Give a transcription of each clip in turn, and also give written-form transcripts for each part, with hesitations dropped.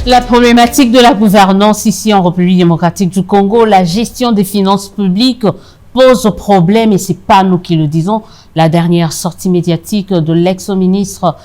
La problématique de la gouvernance ici en République démocratique du Congo, la gestion des finances publiques pose problème et c'est pas nous qui le disons. La dernière sortie médiatique de l'ex-ministre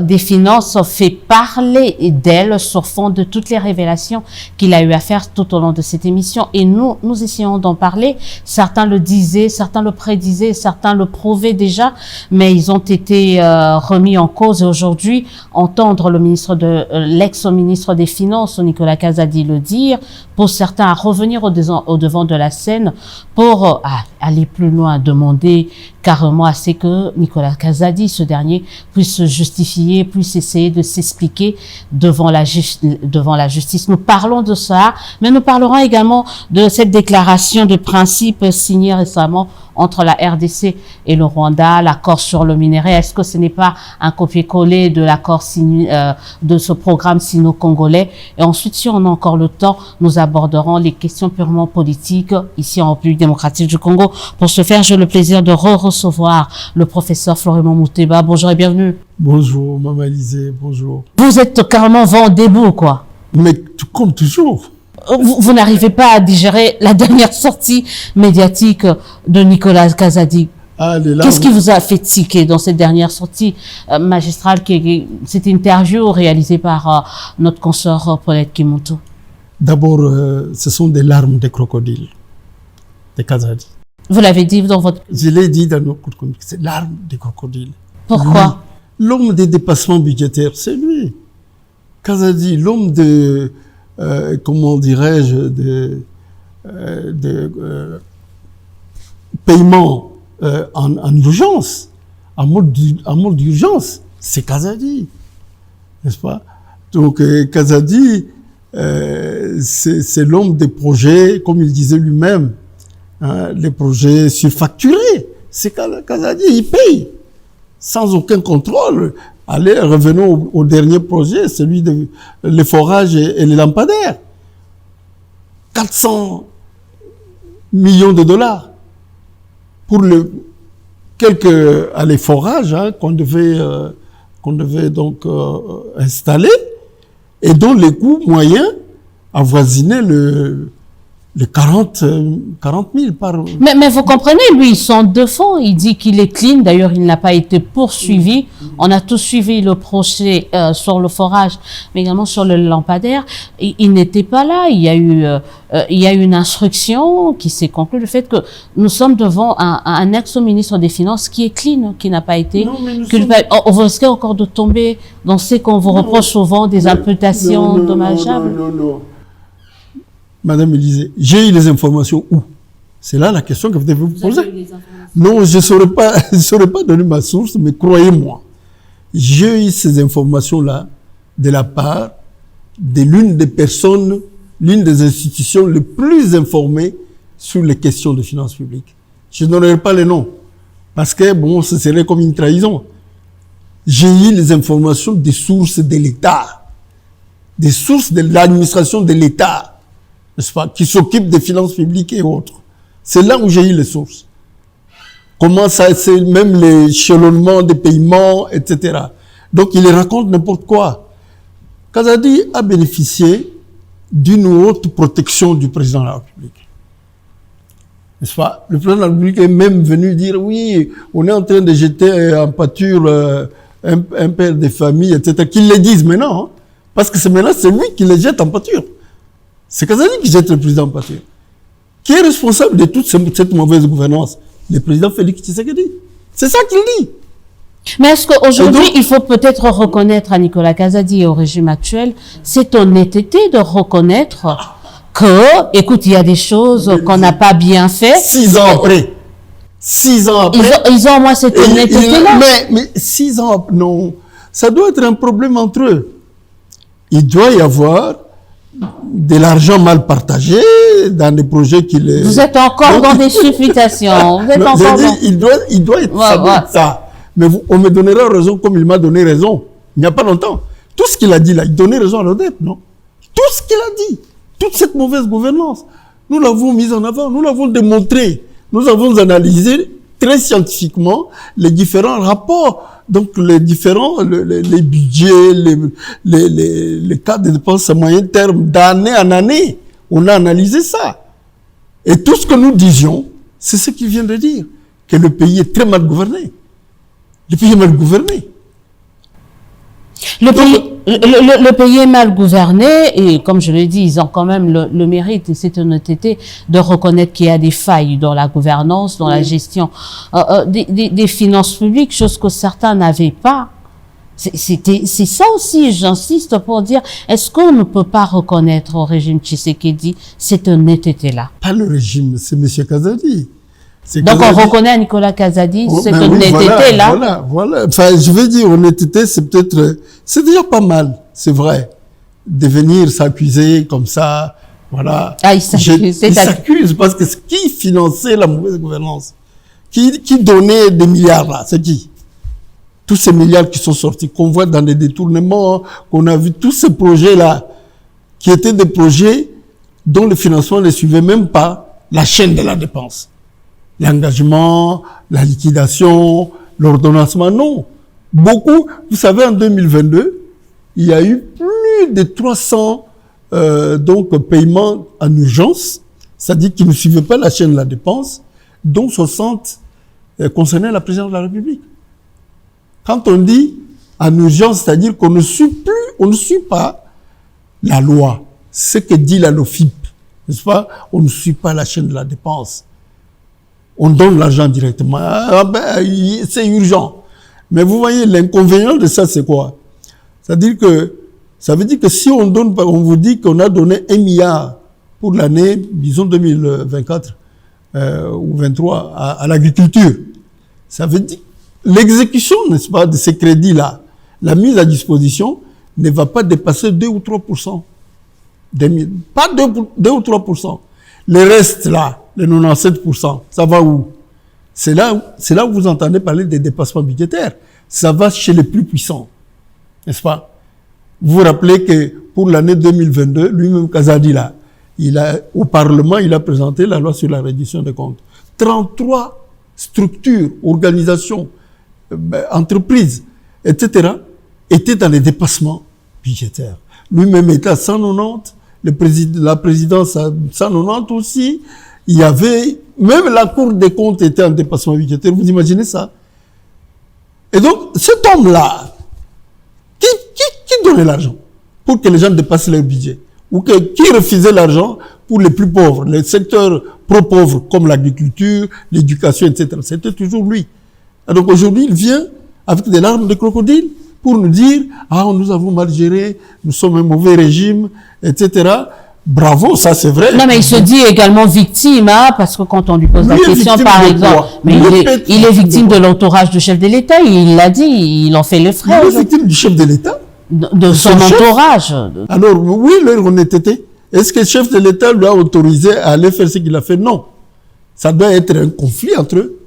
des Finances fait parler d'elle sur fond de toutes les révélations qu'il a eu à faire tout au long de cette émission. Et nous essayons d'en parler. Certains le disaient, certains le prédisaient, certains le prouvaient déjà, mais ils ont été remis en cause. Et aujourd'hui, entendre l'ex-ministre des Finances, Nicolas Kazadi, le dire, pour certains à revenir au devant de la scène pour aller plus loin, demander carrément à ce que Nicolas Kazadi, ce dernier, puisse se justifier, puisse essayer de s'expliquer devant la justice. Nous parlons de ça, mais nous parlerons également de cette déclaration de principe signée récemment entre la RDC et le Rwanda, l'accord sur le minerai. Est-ce que ce n'est pas un copier-coller de l'accord de ce programme sino-congolais? Et ensuite, si on a encore le temps, nous aborderons les questions purement politiques ici en République démocratique du Congo. Pour ce faire, j'ai le plaisir de recevoir le professeur Florimond Mouteba. Bonjour et bienvenue. Bonjour, Maman Élisée, bonjour. Vous êtes carrément vent debout, quoi. Mais comme toujours. Vous n'arrivez pas à digérer la dernière sortie médiatique de Nicolas Kazadi. Qu'est-ce qui vous a fait tiquer dans cette dernière sortie magistrale cette interview réalisée par notre consoeur Paulette Kimonto? D'abord, ce sont des larmes de crocodile, de Kazadi. Vous l'avez dit dans votre... Je l'ai dit dans nos cours de communication, c'est larmes de crocodile. Pourquoi? L'homme des dépassements budgétaires, c'est lui. Kazadi, l'homme de... comment dirais-je, paiement en urgence, en mode d'urgence, c'est Kazadi, n'est-ce pas? Donc Kazadi, c'est l'homme des projets, comme il disait lui-même, les projets surfacturés. C'est Kazadi, il paye sans aucun contrôle. Allez, revenons au dernier projet, celui de les forages et les lampadaires. 400 millions de dollars pour quelques forages qu'on devait donc installer et dont les coûts moyens avoisinaient les 40 000 par... Mais vous comprenez, lui, son de fond, il dit qu'il est clean. D'ailleurs, il n'a pas été poursuivi. On a tous suivi le procès sur le forage, mais également sur le lampadaire. Il n'était pas là. Il y a eu une instruction qui s'est conclue, le fait que nous sommes devant un ex-ministre des Finances qui est clean, qui n'a pas été... On risque encore de tomber dans ce qu'on vous reproche souvent, des imputations dommageables. Non. Madame Élisée, j'ai eu les informations où? C'est là la question que vous devez vous poser. Non, je ne saurais pas donner ma source, mais croyez-moi, j'ai eu ces informations-là de la part de l'une des personnes, l'une des institutions les plus informées sur les questions de finances publiques. Je ne donnerai pas les noms, parce que bon, ce serait comme une trahison. J'ai eu les informations des sources de l'État, des sources de l'administration de l'État, n'est-ce pas, qui s'occupe des finances publiques et autres. C'est là où j'ai eu les sources. Comment ça, c'est même l'échelonnement des paiements, etc. Donc, il raconte n'importe quoi. Kazadi a bénéficié d'une autre protection du président de la République. N'est-ce pas? Le président de la République est même venu dire, oui, on est en train de jeter en pâture un père de famille, etc. Qu'ils le disent maintenant, hein, parce que c'est lui qui les jette en pâture. C'est Kazadi qui jette le président en pâture. Qui est responsable de toute cette mauvaise gouvernance? Le président Félix Tshisekedi. C'est ça qu'il dit. Mais est-ce qu'aujourd'hui, il faut peut-être reconnaître à Nicolas Kazadi et au régime actuel cette honnêteté de reconnaître que, écoute, il y a des choses qu'on n'a pas bien fait. 6 ans après. Ils ont au moins cette honnêteté-là. Mais 6 ans après, non. Ça doit être un problème entre eux. Il doit y avoir de l'argent mal partagé dans des projets qui les... Vous êtes encore dans des supputations. Il doit être ça. Mais on me donnera raison comme il m'a donné raison. Il n'y a pas longtemps. Tout ce qu'il a dit là, il donnait raison à l'ODEP, non? Tout ce qu'il a dit. Toute cette mauvaise gouvernance. Nous l'avons mise en avant. Nous l'avons démontré. Nous avons analysé très scientifiquement les différents rapports. Donc, les budgets, les cas de dépenses à moyen terme, d'année en année. On a analysé ça. Et tout ce que nous disions, c'est ce qu'il vient de dire. Que le pays est très mal gouverné. Le pays est mal gouverné. Le pays est mal gouverné et comme je l'ai dit, ils ont quand même le mérite et cette honnêteté de reconnaître qu'il y a des failles dans la gouvernance, dans la gestion des finances publiques, chose que certains n'avaient pas. C'est ça aussi, j'insiste pour dire, est-ce qu'on ne peut pas reconnaître au régime Tshisekedi cette honnêteté-là? Pas le régime, c'est M. Kazadi. Donc Kazadi. On reconnaît à Nicolas Kazadi cette honnêteté-là. Voilà. Enfin, je veux dire, honnêteté, c'est déjà pas mal, c'est vrai, de venir s'accuser comme ça, voilà. Ah, il s'accuse parce que qui finançait la mauvaise gouvernance? Qui donnait des milliards là? C'est qui? Tous ces milliards qui sont sortis, qu'on voit dans des détournements, qu'on a vu tous ces projets-là, qui étaient des projets dont le financement ne suivait même pas la chaîne de la dépense. L'engagement, la liquidation, l'ordonnancement, non. Beaucoup, vous savez, en 2022, il y a eu plus de 300 paiements en urgence, c'est-à-dire qui ne suivaient pas la chaîne de la dépense, dont 60 concernaient la présidence de la République. Quand on dit en urgence, c'est-à-dire qu'on ne suit pas la loi, ce que dit la LOFIP, n'est-ce pas? On ne suit pas la chaîne de la dépense. On donne l'argent directement. C'est urgent. Mais vous voyez, l'inconvénient de ça, c'est quoi? Ça veut dire que si on vous dit qu'on a donné 1 milliard pour l'année, disons 2024 ou 23 à l'agriculture, ça veut dire l'exécution, n'est-ce pas, de ces crédits-là, la mise à disposition ne va pas dépasser 2 ou 3%. Pas 2 ou 3%. Le reste, là, les 97%, ça va où? C'est là où vous entendez parler des dépassements budgétaires. Ça va chez les plus puissants. N'est-ce pas? Vous vous rappelez que pour l'année 2022, lui-même, Kazadi, là, au Parlement, il a présenté la loi sur la réduction des comptes. 33 structures, organisations, entreprises, etc., étaient dans les dépassements budgétaires. Lui-même était à 190, la présidence à 190 aussi. Il y avait, même la Cour des comptes était en dépassement budgétaire. Vous imaginez ça? Et donc, cet homme-là, qui donnait l'argent pour que les gens dépassent leur budget? Ou qui refusait l'argent pour les plus pauvres, les secteurs pro-pauvres comme l'agriculture, l'éducation, etc. C'était toujours lui. Et donc aujourd'hui, il vient avec des larmes de crocodile pour nous dire « Ah, nous avons mal géré, nous sommes un mauvais régime, etc. » Bravo, ça c'est vrai. Non, mais il se dit également victime, hein, parce que quand on lui pose la question, par exemple, mais il est victime de l'entourage du chef de l'État, il l'a dit, il en fait les frais. Il est victime du chef de l'État? De son entourage. Alors, oui, leur honnêteté. Est-ce que le chef de l'État lui a autorisé à aller faire ce qu'il a fait? Non. Ça doit être un conflit entre eux.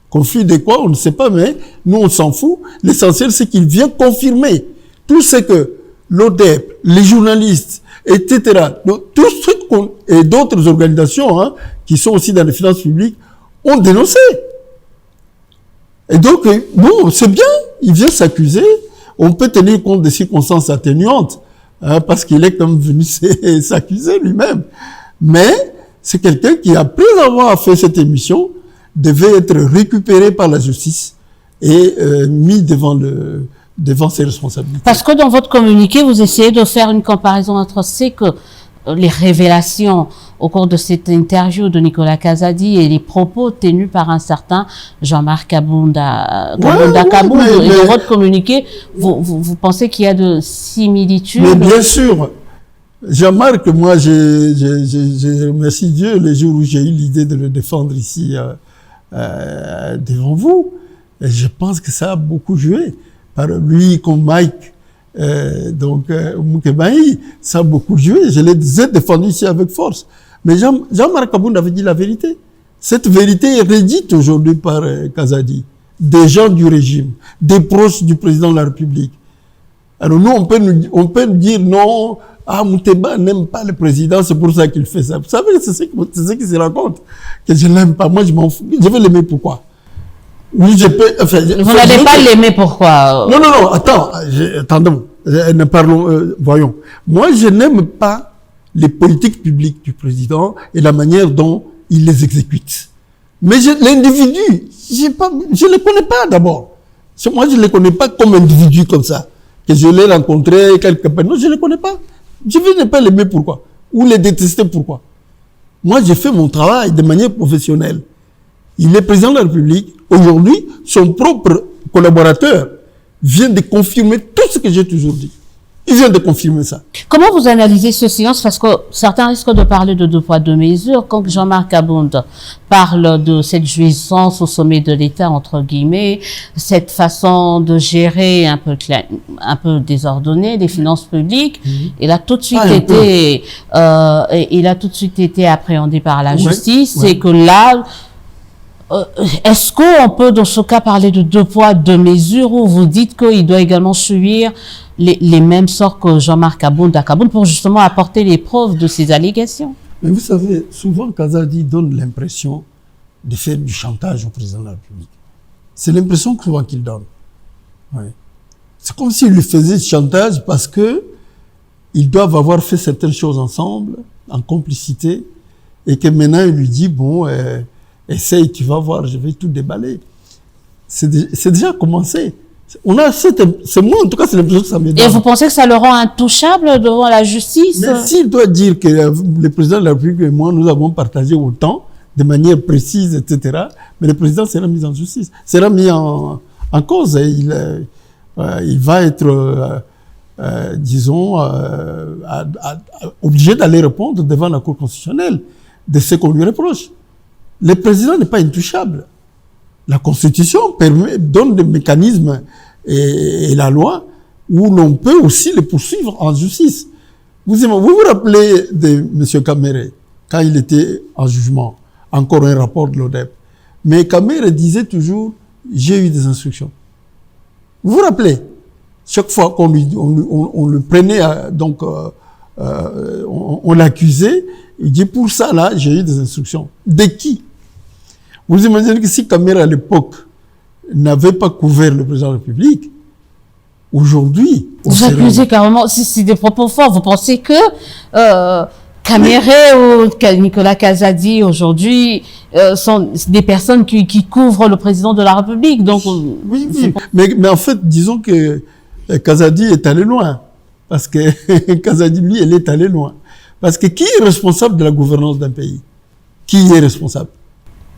Conflit de quoi? On ne sait pas, mais nous, on s'en fout. L'essentiel, c'est qu'il vient confirmer tout ce que l'ODEP, les journalistes, etc., donc, tout ce et d'autres organisations, hein, qui sont aussi dans les finances publiques, ont dénoncé. Et donc, bon, c'est bien, il vient s'accuser. On peut tenir compte des circonstances atténuantes, hein, parce qu'il est comme venu s'accuser lui-même. Mais c'est quelqu'un qui, après avoir fait cette émission, devait être récupéré par la justice et mis devant ses responsabilités. Parce que dans votre communiqué, vous essayez de faire une comparaison entre les révélations au cours de cette interview de Nicolas Kazadi et les propos tenus par un certain Jean-Marc Kabunda Kabound. Et dans votre communiqué, vous pensez qu'il y a de similitudes? Mais bien sûr. Jean-Marc, moi, je remercie Dieu les jours où j'ai eu l'idée de le défendre ici devant vous. Et je pense que ça a beaucoup joué. Par lui comme Mike, Moukebaï, ça a beaucoup joué. Je les ai défendus ici avec force. Mais Jean-Marc Kabound avait dit la vérité. Cette vérité est redite aujourd'hui par Kazadi. Des gens du régime, des proches du président de la République. Alors nous, on peut nous dire non, Mouteba n'aime pas le président, c'est pour ça qu'il fait ça. Vous savez, c'est ce qui se raconte. Que je l'aime pas. Moi, je m'en fous. Je vais l'aimer pourquoi? Oui, je peux... Enfin, vous n'allez pas l'aimer, pourquoi? Non, attendons. Voyons. Moi, je n'aime pas les politiques publiques du président et la manière dont il les exécute. Mais l'individu, je le connais pas d'abord. Moi, je le connais pas comme individu comme ça. Que je l'ai rencontré quelque part. Non, je le connais pas. Je ne vais pas l'aimer, pourquoi? Ou le détester, pourquoi? Moi, j'ai fait mon travail de manière professionnelle. Il est président de la République. Aujourd'hui, son propre collaborateur vient de confirmer tout ce que j'ai toujours dit. Il vient de confirmer ça. Comment vous analysez ce silence? Parce que certains risquent de parler de 2 poids 2 mesures. Quand Jean-Marc Abound parle de cette jouissance au sommet de l'État, entre guillemets, cette façon de gérer un peu désordonnée des finances publiques, il a tout de suite été appréhendé par la justice, et que là, est-ce qu'on peut dans ce cas parler de 2 poids 2 mesures, où vous dites qu'il doit également subir les mêmes sorts que Jean-Marc Abound à Kaboul pour justement apporter les preuves de ces allégations? Mais vous savez, souvent Kazadi donne l'impression de faire du chantage au président de la République. C'est l'impression souvent qu'il donne. Ouais. C'est comme s'il lui faisait du chantage parce que ils doivent avoir fait certaines choses ensemble, en complicité, et que maintenant il lui dit, bon, essaye, tu vas voir, je vais tout déballer. C'est déjà commencé. C'est moi, en tout cas, c'est l'impression que ça me donne. Et vous pensez que ça le rend intouchable devant la justice? Mais s'il doit dire que le président de la République et moi, nous avons partagé autant, de manière précise, etc., mais le président sera mis en justice, sera mis en cause. Et il va être, disons, obligé d'aller répondre devant la Cour constitutionnelle de ce qu'on lui reproche. Le président n'est pas intouchable. La Constitution donne des mécanismes et la loi où l'on peut aussi les poursuivre en justice. Vous vous rappelez de M. Kamere, quand il était en jugement, encore un rapport de l'ODEP. Mais Kamere disait toujours, j'ai eu des instructions. Vous vous rappelez? Chaque fois qu'on le prenait, on l'accusait, il dit, pour ça là, j'ai eu des instructions. De qui? Vous imaginez que si Kamere à l'époque n'avait pas couvert le président de la République, aujourd'hui... Vous accusez carrément, c'est des propos forts. Vous pensez que Kamere ou Nicolas Kazadi aujourd'hui sont des personnes qui couvrent le président de la République. Donc, oui. Mais en fait, disons que Kazadi est allé loin. Parce que Kazadi, lui, elle est allé loin. Parce que qui est responsable de la gouvernance d'un pays? Qui est responsable?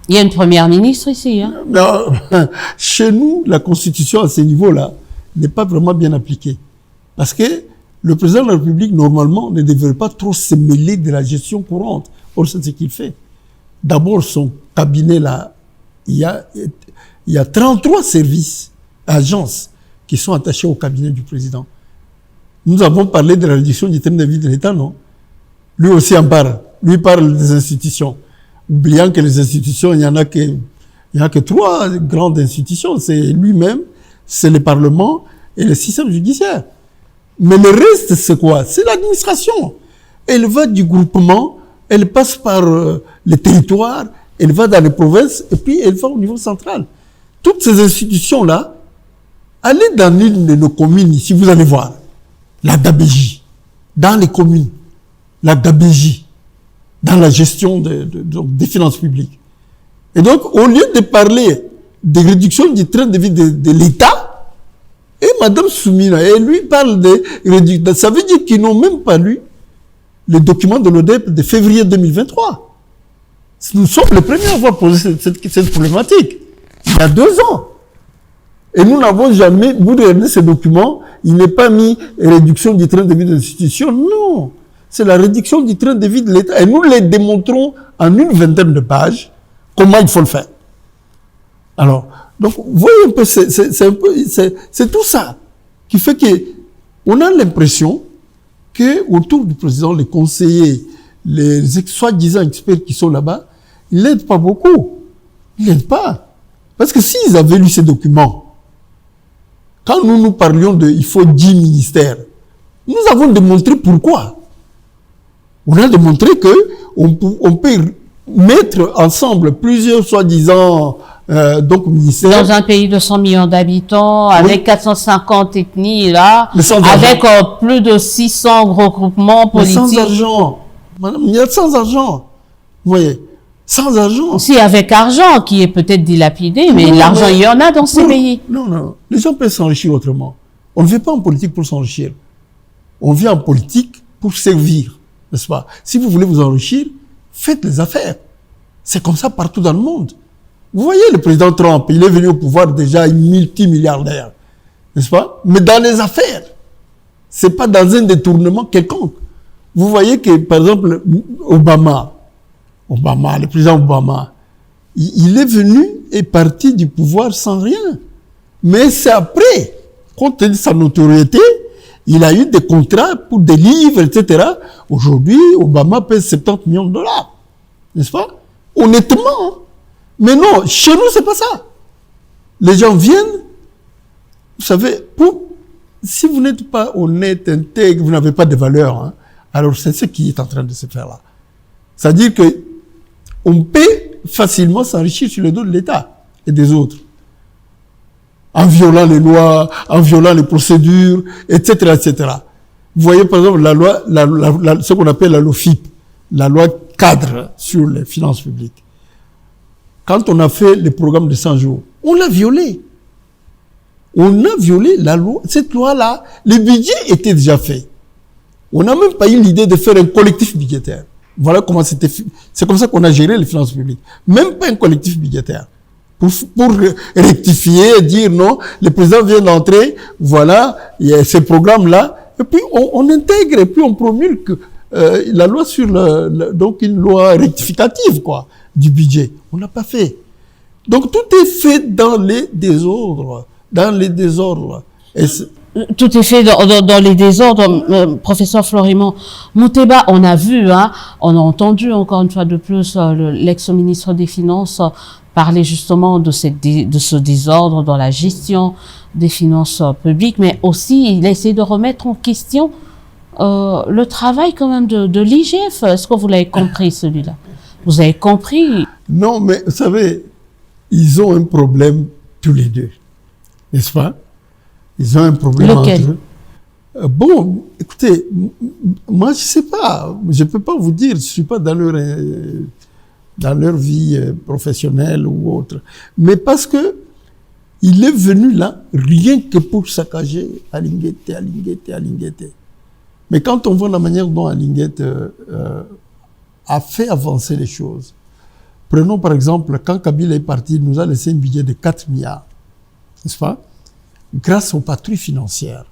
Il y a une première ministre ici. Hein? Non, chez nous, la Constitution à ce niveau-là n'est pas vraiment bien appliquée. Parce que le président de la République, normalement, ne devrait pas trop se mêler de la gestion courante. Or, c'est ce qu'il fait. D'abord, son cabinet-là, il y a 33 services, agences, qui sont attachés au cabinet du président. Nous avons parlé de la réduction du train de vie de l'État, non? Lui aussi en parle. Lui parle des institutions. Oubliant que les institutions, il y en a que 3 grandes institutions. C'est lui-même, c'est le Parlement et le système judiciaire. Mais le reste, c'est quoi? C'est l'administration. Elle va du groupement, elle passe par les territoires, elle va dans les provinces, et puis elle va au niveau central. Toutes ces institutions-là, allez dans une de nos communes, ici, vous allez voir, la DABJ, dans les communes, la DABJ, dans la gestion des finances publiques. Et donc, au lieu de parler de réduction du train de vie de l'État, et Madame Soumina, et lui parle de réduction. Ça veut dire qu'ils n'ont même pas lu le document de l'ODEP de février 2023. Nous sommes les premiers à avoir posé cette problématique. Il y a 2 ans. Et nous n'avons jamais, vous regardez ce document, il n'est pas mis réduction du train de vie de l'institution. Non. C'est la réduction du train de vie de l'État. Et nous les démontrons en une 20aine de pages comment il faut le faire. Alors, donc, vous voyez un peu, c'est tout ça qui fait que on a l'impression que autour du président, les conseillers, les soi-disant experts qui sont là-bas, ils l'aident pas beaucoup. Ils l'aident pas. Parce que s'ils avaient lu ces documents, quand nous parlions il faut 10 ministères, nous avons démontré pourquoi. On a démontré que on peut mettre ensemble plusieurs soi-disant donc ministère. Dans un pays de 100 millions d'habitants, avec 450 ethnies, là, avec plus de 600 regroupements politiques. Mais sans argent. Madame, il y a sans argent. Vous voyez, sans argent. Si, avec argent, qui est peut-être dilapidé, mais l'argent, il y en a dans ces pays. Non. Les gens peuvent s'enrichir autrement. On ne vient pas en politique pour s'enrichir. On vient en politique pour servir, n'est-ce pas? Si vous voulez vous enrichir, faites les affaires. C'est comme ça partout dans le monde. Vous voyez le président Trump, il est venu au pouvoir déjà multimilliardaire, n'est-ce pas? Mais dans les affaires, c'est pas dans un détournement quelconque. Vous voyez que, par exemple, Obama, le président Obama, il est venu et parti du pouvoir sans rien. Mais c'est après, compte tenu de sa notoriété, il a eu des contrats pour des livres, etc. Aujourd'hui, Obama pèse 70 millions de dollars. N'est-ce pas? Honnêtement. Mais non, chez nous, c'est pas ça. Les gens viennent, vous savez, si vous n'êtes pas honnête, intègre, vous n'avez pas de valeur, hein, alors c'est ce qui est en train de se faire là. C'est-à-dire que on peut facilement s'enrichir sur le dos de l'État et des autres. En violant les lois, en violant les procédures, etc., etc. Vous voyez, par exemple, la loi, ce qu'on appelle la LOFIP, la loi cadre sur les finances publiques. Quand on a fait le programme de 100 jours, on l'a violé. On a violé la loi. Cette loi-là, le budget était déjà fait. On n'a même pas eu l'idée de faire un collectif budgétaire. Voilà comment c'était. C'est comme ça qu'on a géré les finances publiques. Même pas un collectif budgétaire. Pour rectifier, dire non, le président vient d'entrer, voilà, il y a ces programmes-là, et puis on intègre, et puis on promulgue la loi sur donc une loi rectificative, quoi, du budget. On n'a pas fait. Donc tout est fait dans les désordres. Tout est fait dans les désordres, professeur Florimond. Mouteba, on a vu, hein, on a entendu encore une fois de plus l'ex-ministre des Finances parler justement de ce désordre dans la gestion des finances publiques, mais aussi il a essayé de remettre en question le travail quand même de l'IGF. Est-ce que vous l'avez compris, celui-là? Vous avez compris? Non, mais vous savez, ils ont un problème tous les deux, n'est-ce pas? Ils ont un problème Lequel? entre eux. Bon, écoutez, moi je sais pas, je peux pas vous dire, je suis pas dans leur vie professionnelle ou autre, mais parce que il est venu là rien que pour saccager Alinguete. Mais quand on voit la manière dont Alinguete a fait avancer les choses, prenons par exemple, quand Kabila est parti, il nous a laissé un budget de 4 milliards, n'est-ce pas? Grâce aux patrouilles financières,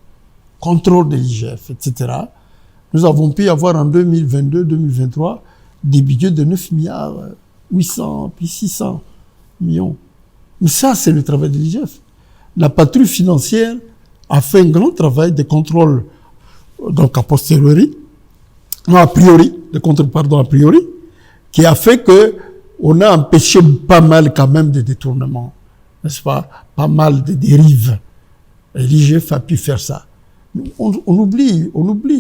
contrôle de l'IGF, etc., nous avons pu avoir en 2022-2023 des budgets de 9 milliards 800, puis 600 millions. Mais ça, c'est le travail de l'IGF. La patrouille financière a fait un grand travail de contrôle, donc a posteriori, non, a priori, a priori, qui a fait que on a empêché pas mal quand même de détournements, n'est-ce pas? Pas mal de dérives. Et l'IGF a pu faire ça. On oublie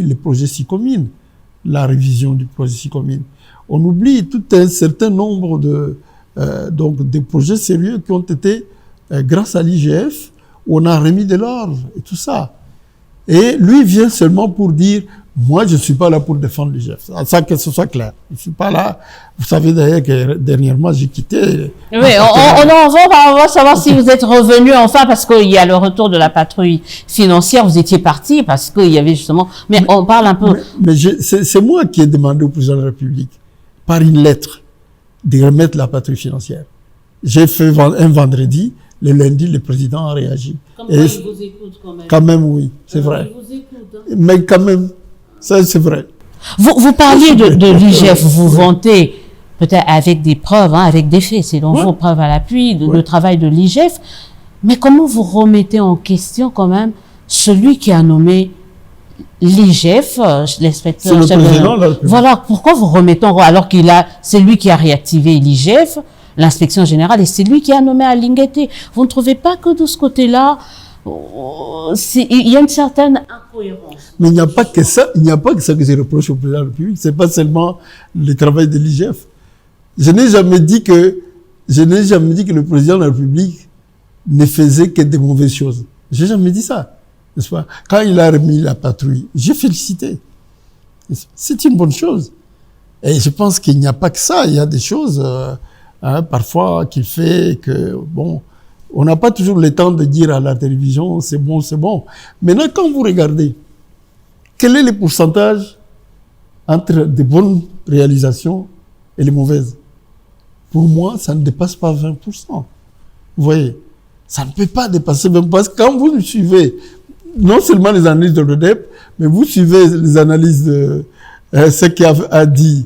les projets SICOMINE, la révision du projet SICOMINE. On oublie tout un certain nombre de projets sérieux qui ont été, grâce à l'IGF, on a remis de l'ordre et tout ça. Et lui vient seulement pour dire, moi, je ne suis pas là pour défendre l'IGF. Ça, que ce soit clair. Je ne suis pas là. Vous savez d'ailleurs que dernièrement, j'ai quitté. Oui, on va savoir si vous êtes revenu enfin, parce qu'il y a le retour de la patrouille financière. Vous étiez parti parce qu'il y avait justement. Mais on parle un peu. Mais c'est moi qui ai demandé au président de la République, par une lettre, de remettre la patrouille financière. J'ai fait un vendredi. Le lundi, le président a réagi. Comme quoi, il vous écoute quand même. Quand même, oui, c'est vrai. Il vous écoute, hein. Mais quand même, ça c'est vrai. Vous parliez de l'IGF, vous vantez, peut-être avec des preuves, hein, avec des faits, c'est donc vos preuves à l'appui, le travail de l'IGF. Mais comment vous remettez en question quand même celui qui a nommé l'IGF, l'inspecteur chef de... Voilà, pourquoi vous remettez en... Alors c'est lui qui a réactivé l'IGF, l'inspection générale, et c'est lui qui a nommé Alinguete. Vous ne trouvez pas que de ce côté-là, il y a une certaine incohérence? Mais il n'y a pas que ça que je reproche au président de la République. C'est pas seulement le travail de l'IGF. Je n'ai jamais dit que je n'ai jamais dit que le président de la République ne faisait que de mauvaises choses. J'ai jamais dit ça, n'est-ce pas? Quand il a remis la patrouille, j'ai félicité. C'est une bonne chose. Et je pense qu'il n'y a pas que ça. Il y a des choses, parfois, qu'il fait que, bon, on n'a pas toujours le temps de dire à la télévision, c'est bon, c'est bon. Maintenant, quand vous regardez, quel est le pourcentage entre des bonnes réalisations et les mauvaises? Pour moi, ça ne dépasse pas 20%. Vous voyez, ça ne peut pas dépasser 20%. Parce que quand vous suivez, non seulement les analyses de l'ODEP, mais vous suivez les analyses de ce qu'a dit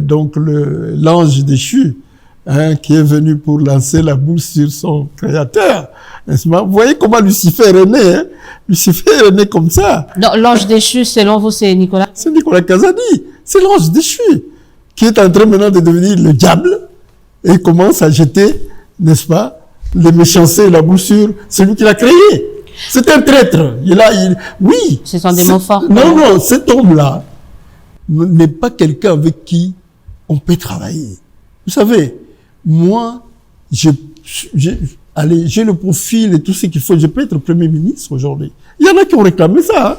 donc l'ange déchu, qui est venu pour lancer la boule sur son créateur, n'est-ce pas? Vous voyez comment Lucifer est né, hein? Lucifer est né comme ça. Non, l'ange déchu, selon vous, c'est Nicolas? C'est Nicolas Kazadi. C'est l'ange déchu, qui est en train maintenant de devenir le diable, et commence à jeter, n'est-ce pas, les méchancetés et la boule sur celui qui l'a créé. C'est un traître. Oui. Ce sont des mots forts. Non, cet homme-là n'est pas quelqu'un avec qui on peut travailler. Vous savez, moi, j'ai le profil et tout ce qu'il faut. Je peux être Premier ministre aujourd'hui. Il y en a qui ont réclamé ça. Hein.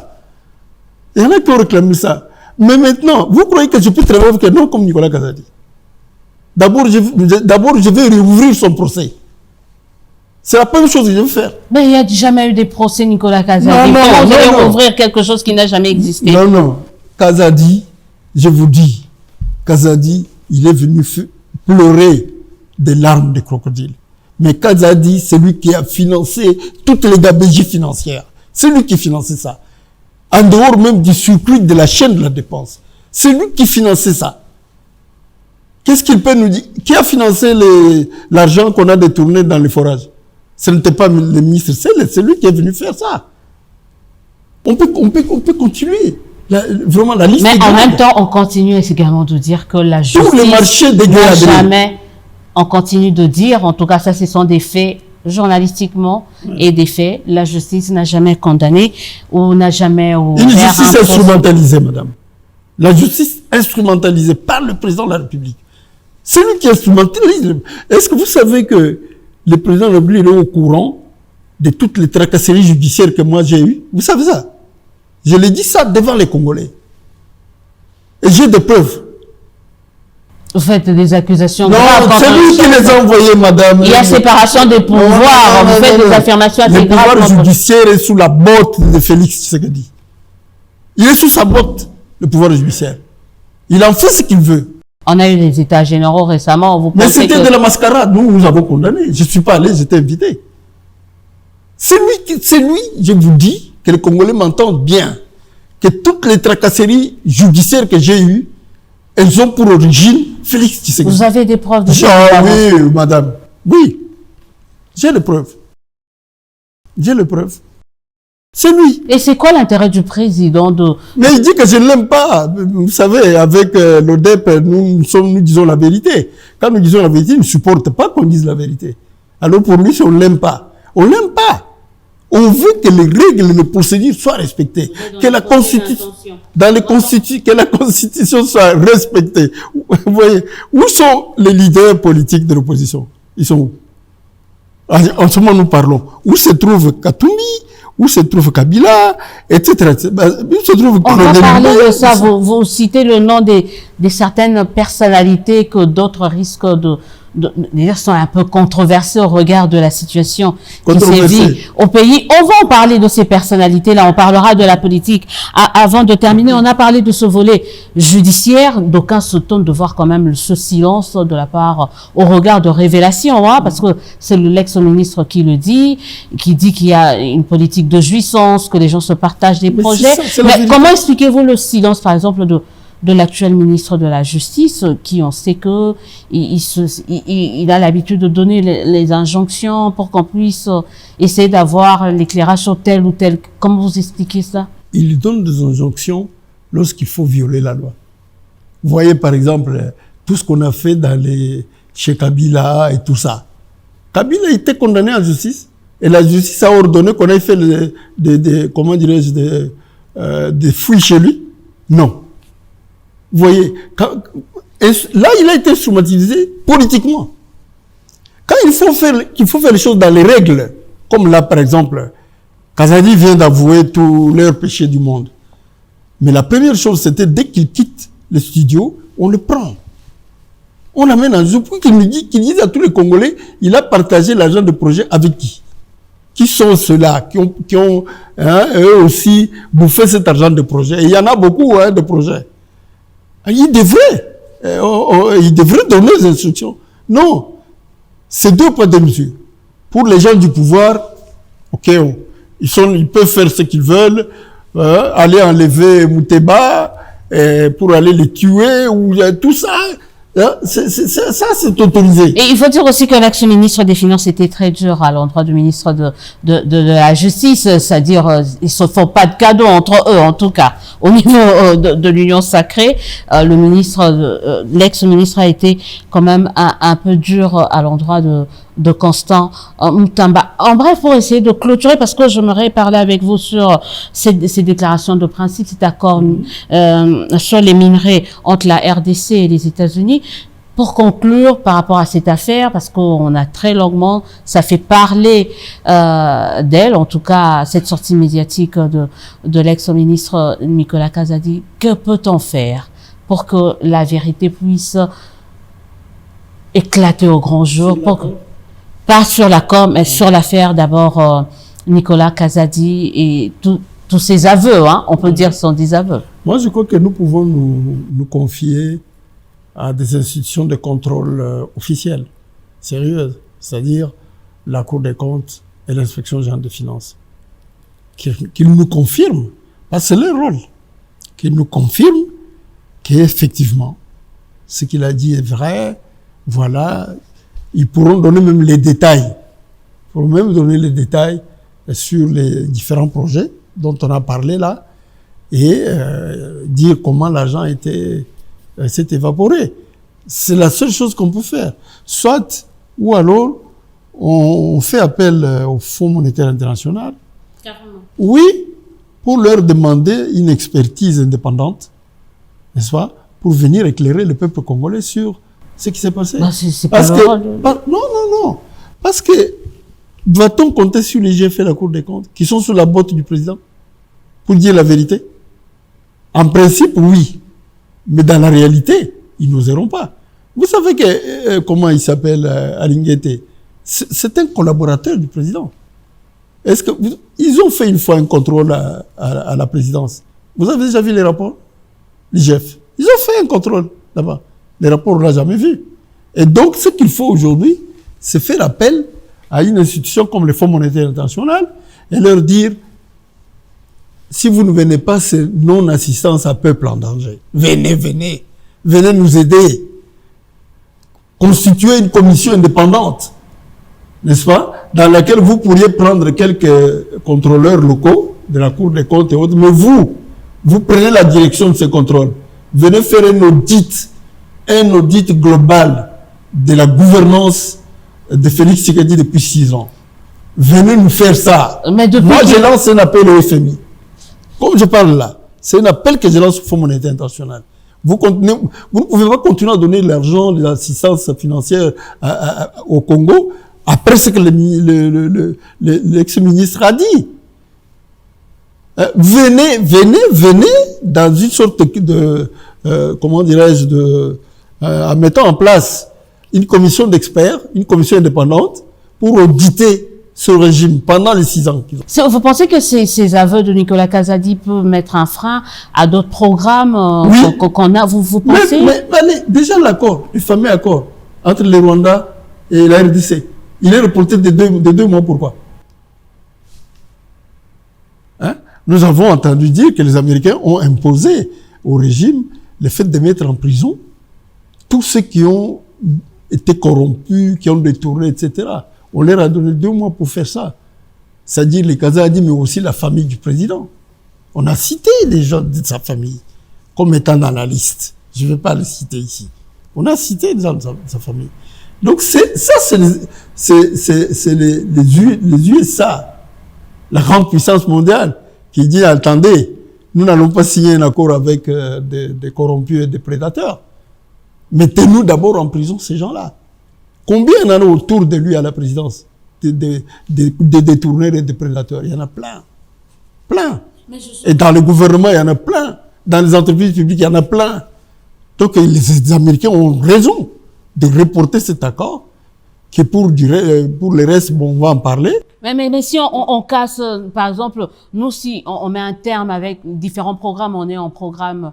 Il y en a qui ont réclamé ça. Mais maintenant, vous croyez que je peux travailler avec un homme comme Nicolas Kazadi? D'abord, je vais réouvrir son procès. C'est la première chose que je veux faire. Mais il n'y a jamais eu des procès, Nicolas Kazadi. Comment vous allez rouvrir quelque chose qui n'a jamais existé? Non. Kazadi, je vous dis, Kazadi, il est venu pleurer des larmes de crocodile. Mais Kazadi, c'est lui qui a financé toutes les gabegies financières. C'est lui qui finançait ça. En dehors même du circuit de la chaîne de la dépense. C'est lui qui finançait ça. Qu'est-ce qu'il peut nous dire? Qui a financé l'argent qu'on a détourné dans les forages? Ce n'était pas le ministre, c'est lui qui est venu faire ça. On peut continuer. Vraiment, la liste. Mais en même temps, on continue également de dire que la justice n'a jamais, on continue de dire, en tout cas ça ce sont des faits journalistiquement et des faits, la justice n'a jamais condamné ou n'a jamais ouvert une justice instrumentalisée, madame. La justice instrumentalisée par le président de la République. C'est lui qui instrumentalise. Est-ce que vous savez que le président de la République est au courant de toutes les tracasseries judiciaires que moi j'ai eues? Vous savez ça? Je l'ai dit ça devant les Congolais. Et j'ai des preuves. Vous faites des accusations graves. Non, c'est lui qui les a envoyés, madame. Il y a séparation des pouvoirs. Vous faites des affirmations assez graves. Le pouvoir judiciaire est sous la botte de Félix Tshisekedi. Il est sous sa botte, le pouvoir judiciaire. Il en fait ce qu'il veut. On a eu les états généraux récemment. Mais c'était de la mascarade. Nous avons condamné. Je ne suis pas allé, j'étais invité. C'est lui, je vous dis, que les Congolais m'entendent bien, que toutes les tracasseries judiciaires que j'ai eues, elles ont pour origine Félix Tshisekedi. Vous avez des preuves de ça? Oui, madame. Oui. J'ai les preuves. C'est lui. Et c'est quoi l'intérêt du président de... Mais il dit que je ne l'aime pas. Vous savez, avec l'ODEP, nous disons la vérité. Quand nous disons la vérité, il ne supporte pas qu'on dise la vérité. Alors pour lui, si on ne l'aime pas, on ne l'aime pas. On veut que les règles et les procédures soient respectées. Que la Constitution, que la Constitution soit respectée. Vous voyez, où sont les leaders politiques de l'opposition? Ils sont où? En ce moment, nous parlons. Où se trouve Katumbi? Où se trouve Kabila? Etc. Où se trouve On va parler de ça. Vous citez le nom de certaines personnalités que d'autres risquent de sont un peu controversés au regard de la situation qui sévit au pays. On va en parler de ces personnalités-là, on parlera de la politique. Avant de terminer, on a parlé de ce volet judiciaire. D'aucuns se tentent de voir quand même ce silence de la part au regard de révélations, hein, parce que c'est l'ex-ministre qui le dit, qui dit qu'il y a une politique de jouissance, que les gens se partagent des projets. Mais comment expliquez-vous le silence, par exemple, de l'actuel ministre de la Justice, qui on sait que il a l'habitude de donner les injonctions pour qu'on puisse essayer d'avoir l'éclairage sur tel ou tel. Comment vous expliquez ça? Il donne des injonctions lorsqu'il faut violer la loi. Vous voyez par exemple tout ce qu'on a fait chez Kabila et tout ça. Kabila a été condamné en justice et la justice a ordonné qu'on ait fait comment dirais-je, des fouilles chez lui. Non. Vous voyez, là, il a été instrumentalisé politiquement. qu'il faut faire les choses dans les règles. Comme là, par exemple, Kazadi vient d'avouer tous leurs péchés du monde. Mais la première chose, c'était dès qu'il quitte le studio, on le prend. On l'amène en jeu pour qu'il dise à tous les Congolais, il a partagé l'argent de projet avec qui? Qui sont ceux-là qui ont eux aussi bouffé cet argent de projet? Et il y en a beaucoup de projets. Il devrait donner les instructions. Non, c'est deux poids, deux mesures. Pour les gens du pouvoir, ok, ils peuvent faire ce qu'ils veulent, aller enlever Mouteba pour aller les tuer ou tout ça. Ça, c'est autorisé. Et il faut dire aussi que l'ex-ministre des Finances était très dur à l'endroit du ministre de la Justice, c'est-à-dire ils se font pas de cadeaux entre eux, en tout cas. Au niveau de l'Union sacrée, l'ex-ministre a été quand même un peu dur à l'endroit de Constant Mutamba. En bref, pour essayer de clôturer, parce que j'aimerais parler avec vous sur ces déclarations de principe, cet accord sur les minerais entre la RDC et les États-Unis. Pour conclure par rapport à cette affaire, parce qu'on a très longuement, ça fait parler d'elle, en tout cas cette sortie médiatique de l'ex-ministre Nicolas Kazadi, que peut-on faire pour que la vérité puisse éclater au grand jour, pas sur l'accord, mais sur l'affaire d'abord Nicolas Kazadi et tous ses aveux, on peut dire sont des aveux. Moi, je crois que nous pouvons nous confier à des institutions de contrôle officielles, sérieuses, c'est-à-dire la Cour des comptes et l'inspection générale des finances, qu'ils nous confirment, parce que c'est leur rôle, qu'ils nous confirment qu'effectivement, ce qu'il a dit est vrai, voilà, ils pourront donner même les détails, sur les différents projets dont on a parlé là, et dire comment l'argent s'est évaporé. C'est la seule chose qu'on peut faire. Soit, ou alors, on fait appel au Fonds monétaire international. Carrément. Oui, pour leur demander une expertise indépendante, n'est-ce pas, pour venir éclairer le peuple congolais sur ce qui s'est passé. Non, non. Parce que, doit-on compter sur les GF et la Cour des comptes, qui sont sous la botte du président, pour dire la vérité? En principe, oui. Mais dans la réalité, ils n'oseront pas. Vous savez que, comment il s'appelle, Alinguete? C'est un collaborateur du président. Ils ont fait une fois un contrôle à la présidence. Vous avez déjà vu les rapports? L'IGF. Ils ont fait un contrôle là-bas. Les rapports, on ne l'a jamais vu. Et donc, ce qu'il faut aujourd'hui, c'est faire appel à une institution comme le Fonds monétaire international et leur dire, si vous ne venez pas, c'est non-assistance à peuple en danger. Venez nous aider. Constituer une commission indépendante, n'est-ce pas, dans laquelle vous pourriez prendre quelques contrôleurs locaux de la Cour des comptes et autres, mais vous prenez la direction de ces contrôles. Venez faire un audit global de la gouvernance de Félix Tshisekedi depuis 6 ans. Venez nous faire ça. Moi, je lance un appel au FMI. Comme je parle là, c'est un appel que je lance au Fonds monétaire international. Vous ne pouvez pas continuer à donner l'argent, l'assistance financière au Congo après ce que l'ex-ministre a dit. Venez dans une sorte de comment dirais-je, en mettant en place une commission d'experts, une commission indépendante pour auditer ce régime pendant les 6 ans. Vous pensez que ces aveux de Nicolas Kazadi peuvent mettre un frein à d'autres programmes qu'on a? Vous pensez? Mais déjà l'accord, le fameux accord entre le Rwanda et la RDC, il est reporté de 2 mois. Pourquoi? Nous avons entendu dire que les Américains ont imposé au régime le fait de mettre en prison tous ceux qui ont été corrompus, qui ont détourné, etc. On leur a donné 2 mois pour faire ça. C'est-à-dire les Kazadi, mais aussi la famille du président. On a cité des gens de sa famille comme étant dans la liste. Je ne vais pas les citer ici. On a cité des gens de sa famille. Donc c'est les USA, la grande puissance mondiale, qui dit, attendez, nous n'allons pas signer un accord avec des corrompus et des prédateurs. Mettez-nous d'abord en prison ces gens-là. Combien il y en a autour de lui à la présidence de détourneurs et de prédateurs? Il y en a plein. Plein. Et dans le gouvernement, il y en a plein. Dans les entreprises publiques, il y en a plein. Donc les Américains ont raison de reporter cet accord, qui pour le reste, bon, on va en parler. Mais si on casse, par exemple, nous, si on met un terme avec différents programmes, on est en programme,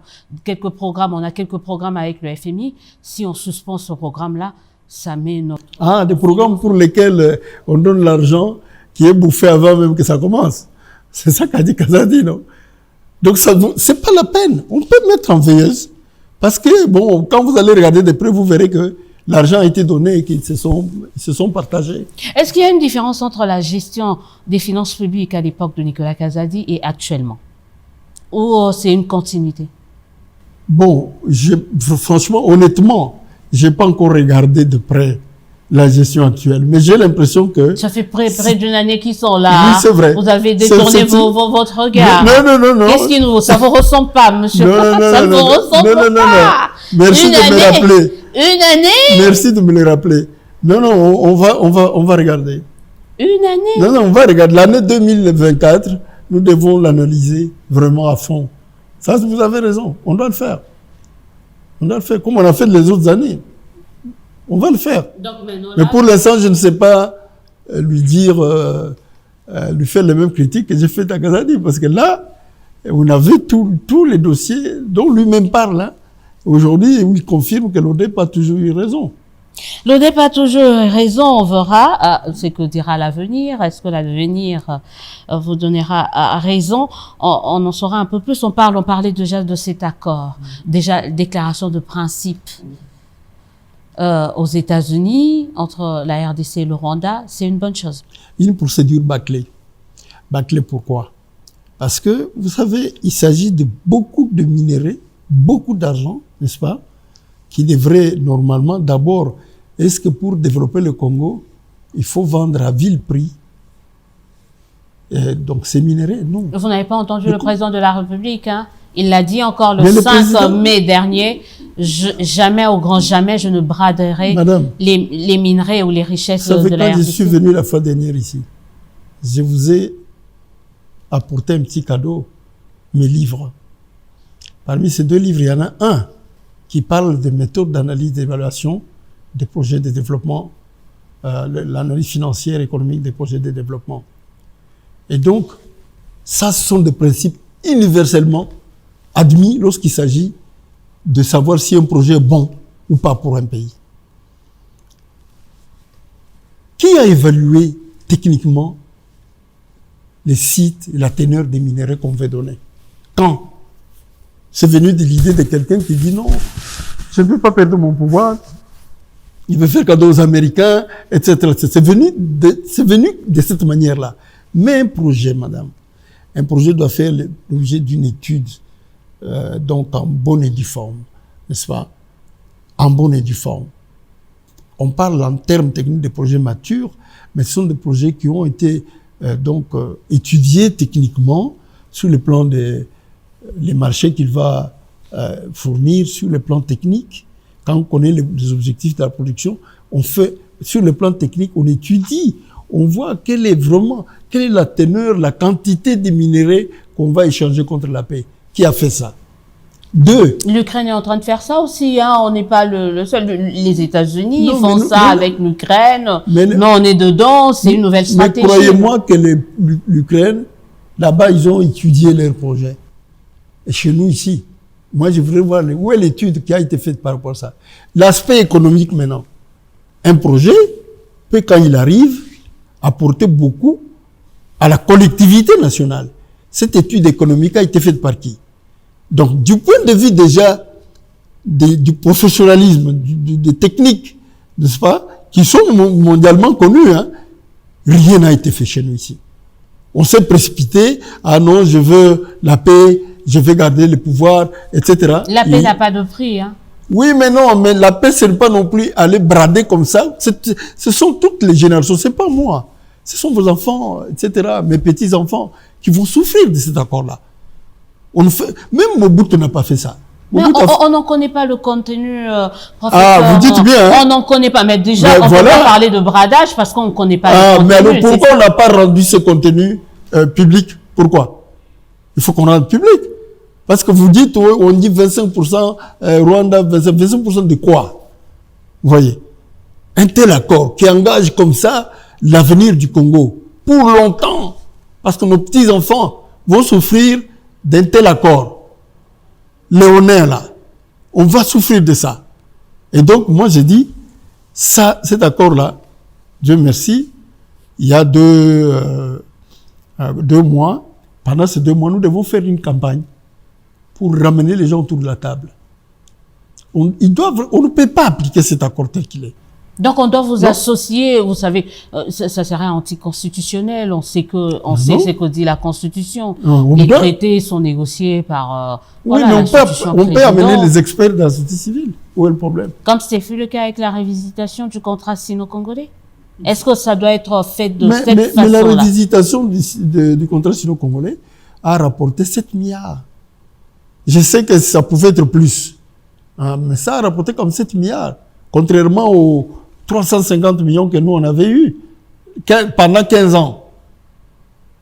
on a quelques programmes avec le FMI, si on suspend ce programme-là, ça met notre... Ah, des programmes pour lesquels on donne l'argent qui est bouffé avant même que ça commence. C'est ça qu'a dit Kazadi, non? Donc c'est pas la peine. On peut mettre en veilleuse, parce que, bon, quand vous allez regarder de près, vous verrez que l'argent a été donné et qu'ils se sont partagés. Est-ce qu'il y a une différence entre la gestion des finances publiques à l'époque de Nicolas Kazadi et actuellement? Ou c'est une continuité? Bon, franchement, honnêtement, j'ai pas encore regardé de près la gestion actuelle, mais j'ai l'impression que... Ça fait près d'une année qu'ils sont là. Oui, c'est vrai. Vous avez détourné votre regard. Non. Qu'est-ce qui nous... Ça vous ressemble pas, monsieur? Ça ne vous ressemble pas. Merci de me rappeler. Une année? Merci de me le rappeler. Non, on va regarder. Une année? Non, on va regarder. L'année 2024, nous devons l'analyser vraiment à fond. Ça, vous avez raison. On doit le faire. On doit le faire comme on a fait les autres années. On va le faire. Donc, mais pour l'instant, je ne sais pas lui faire les mêmes critiques que j'ai faites à Kazadi. Parce que là, on a vu tous les dossiers dont lui-même parle. Hein. Aujourd'hui, il confirme que l'ODEP a toujours eu raison. L'ODEP a toujours eu raison, on verra ce que dira l'avenir. Est-ce que l'avenir vous donnera raison? On en saura un peu plus. On parlait déjà de cet accord. Déjà, déclaration de principe aux États-Unis, entre la RDC et le Rwanda, c'est une bonne chose. Une procédure bâclée. Bâclée pourquoi? Parce que, vous savez, il s'agit de beaucoup de minéraux, beaucoup d'argent, n'est-ce pas, qui devrait normalement, d'abord, est-ce que pour développer le Congo, il faut vendre à vil prix? Donc ces minéraux, non. Vous n'avez pas entendu le président de la République, hein? Il l'a dit encore le 5 mai dernier, jamais, au grand jamais, je ne braderai les minerais ou les richesses de la RDC. Quand je suis venu la fois dernière ici, je vous ai apporté un petit cadeau, mes livres. Parmi ces 2 livres, il y en a un qui parle des méthodes d'analyse d'évaluation des projets de développement, l'analyse financière et économique des projets de développement. Et donc, ça, ce sont des principes universellement admis lorsqu'il s'agit de savoir si un projet est bon ou pas pour un pays. Qui a évalué techniquement les sites et la teneur des minéraux qu'on veut donner? Quand? C'est venu de l'idée de quelqu'un qui dit non, je ne peux pas perdre mon pouvoir, il veut faire cadeau aux Américains, etc. C'est venu de cette manière-là. Mais un projet, madame, un projet doit faire l'objet d'une étude, donc en bonne et due forme, n'est-ce pas? En bonne et due forme. On parle en termes techniques de projets matures, mais ce sont des projets qui ont été étudiés techniquement sur le plan des marchés qu'il va fournir, sur le plan technique. Quand on connaît les objectifs de la production, on fait, sur le plan technique, on étudie, on voit quelle est la teneur, la quantité de minéraux qu'on va échanger contre la paix. Qui a fait ça? 2. L'Ukraine est en train de faire ça aussi, hein. On n'est pas le seul. Les États-Unis font ça avec l'Ukraine. Non, on est dedans, c'est une nouvelle stratégie. Mais croyez-moi que l'Ukraine, là-bas, ils ont étudié leur projet. Et chez nous, ici, moi, je voudrais voir où est l'étude qui a été faite par rapport à ça. L'aspect économique, maintenant. Un projet peut, quand il arrive, apporter beaucoup à la collectivité nationale. Cette étude économique a été faite par qui? Donc, du point de vue déjà du professionnalisme, des techniques, n'est-ce pas, qui sont mondialement connues, hein, rien n'a été fait chez nous ici. On s'est précipité, ah non, je veux la paix, je vais garder le pouvoir, etc. La paix n'a pas de prix, hein. Oui, mais non, mais la paix, ce n'est pas non plus aller brader comme ça. Ce sont toutes les générations, c'est pas moi. Ce sont vos enfants, etc., mes petits-enfants, qui vont souffrir de cet accord-là. Même Mobutu n'a pas fait ça. Mais on n'en connaît pas le contenu, professeur. Ah, vous dites bien. On n'en connaît pas. Mais déjà, on peut pas parler de bradage parce qu'on ne connaît pas le contenu. Mais alors pourquoi on n'a pas rendu ce contenu public? Pourquoi? Il faut qu'on rende public. Parce que vous dites, on dit 25%, Rwanda, 25% de quoi? Vous voyez? Un tel accord qui engage comme ça l'avenir du Congo pour longtemps. Parce que nos petits-enfants vont souffrir d'un tel accord. Léonin, là, on va souffrir de ça. Et donc, moi, j'ai dit, ça, cet accord-là, Dieu merci, il y a 2 mois, pendant ces 2 mois, nous devons faire une campagne pour ramener les gens autour de la table. On ne peut pas appliquer cet accord tel qu'il est. Donc on doit vous associer, vous savez, ça serait anticonstitutionnel. On sait ce que dit la Constitution. Les traités sont négociés par on peut amener les experts de la société civile. Où est le problème? Comme c'est fait le cas avec la révisitation du contrat sino-congolais. Est-ce que ça doit être fait de cette façon-là? Mais la révisitation du contrat sino-congolais a rapporté 7 milliards. Je sais que ça pouvait être plus, mais ça a rapporté comme 7 milliards, contrairement aux 350 millions que nous, on avait eu pendant 15 ans.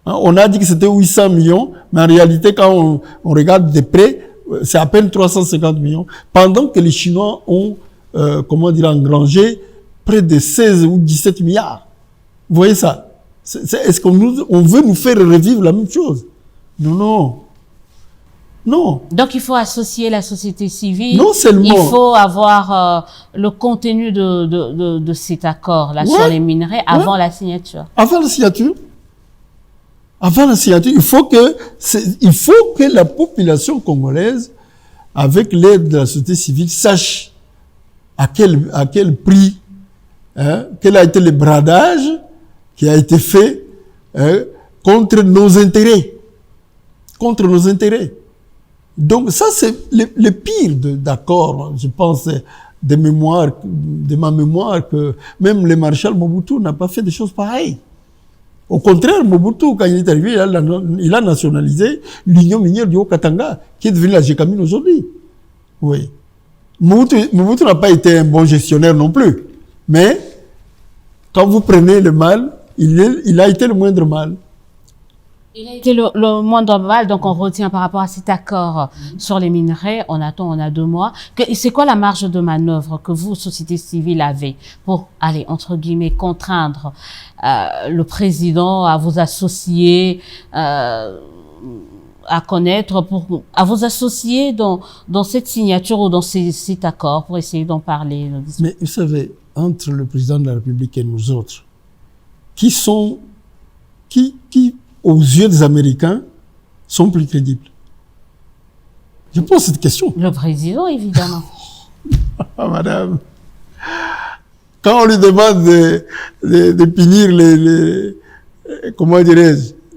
On a dit que c'était 800 millions, mais en réalité, quand on regarde de près, c'est à peine 350 millions, pendant que les Chinois ont, engrangé près de 16 ou 17 milliards. Vous voyez ça? Est-ce qu'on veut nous faire revivre la même chose? Non. Donc il faut associer la société civile. Non seulement. Il faut avoir le contenu de cet accord là sur les minerais avant la signature. Avant la signature, il faut que la population congolaise, avec l'aide de la société civile, sache à quel prix, quel a été le bradage qui a été fait contre nos intérêts. Donc ça, c'est le pire d'accord, je pense, de ma mémoire, que même le maréchal Mobutu n'a pas fait des choses pareilles. Au contraire, Mobutu, quand il est arrivé, il a nationalisé l'Union minière du Haut-Katanga, qui est devenue la GECAMINE aujourd'hui. Oui. Mobutu n'a pas été un bon gestionnaire non plus. Mais, quand vous prenez le mal, il a été le moindre mal. Il a été le moindre mal, donc on retient par rapport à cet accord sur les minerais. On a 2 mois. C'est quoi la marge de manœuvre que vous, société civile, avez pour aller, entre guillemets, contraindre le président à vous associer, à connaître, à vous associer dans cette signature ou dans cet accord pour essayer d'en parler? Mais vous savez, entre le président de la République et nous autres, qui aux yeux des Américains, sont plus crédibles? Je pose cette question. Le président, évidemment. Madame, quand on lui demande de punir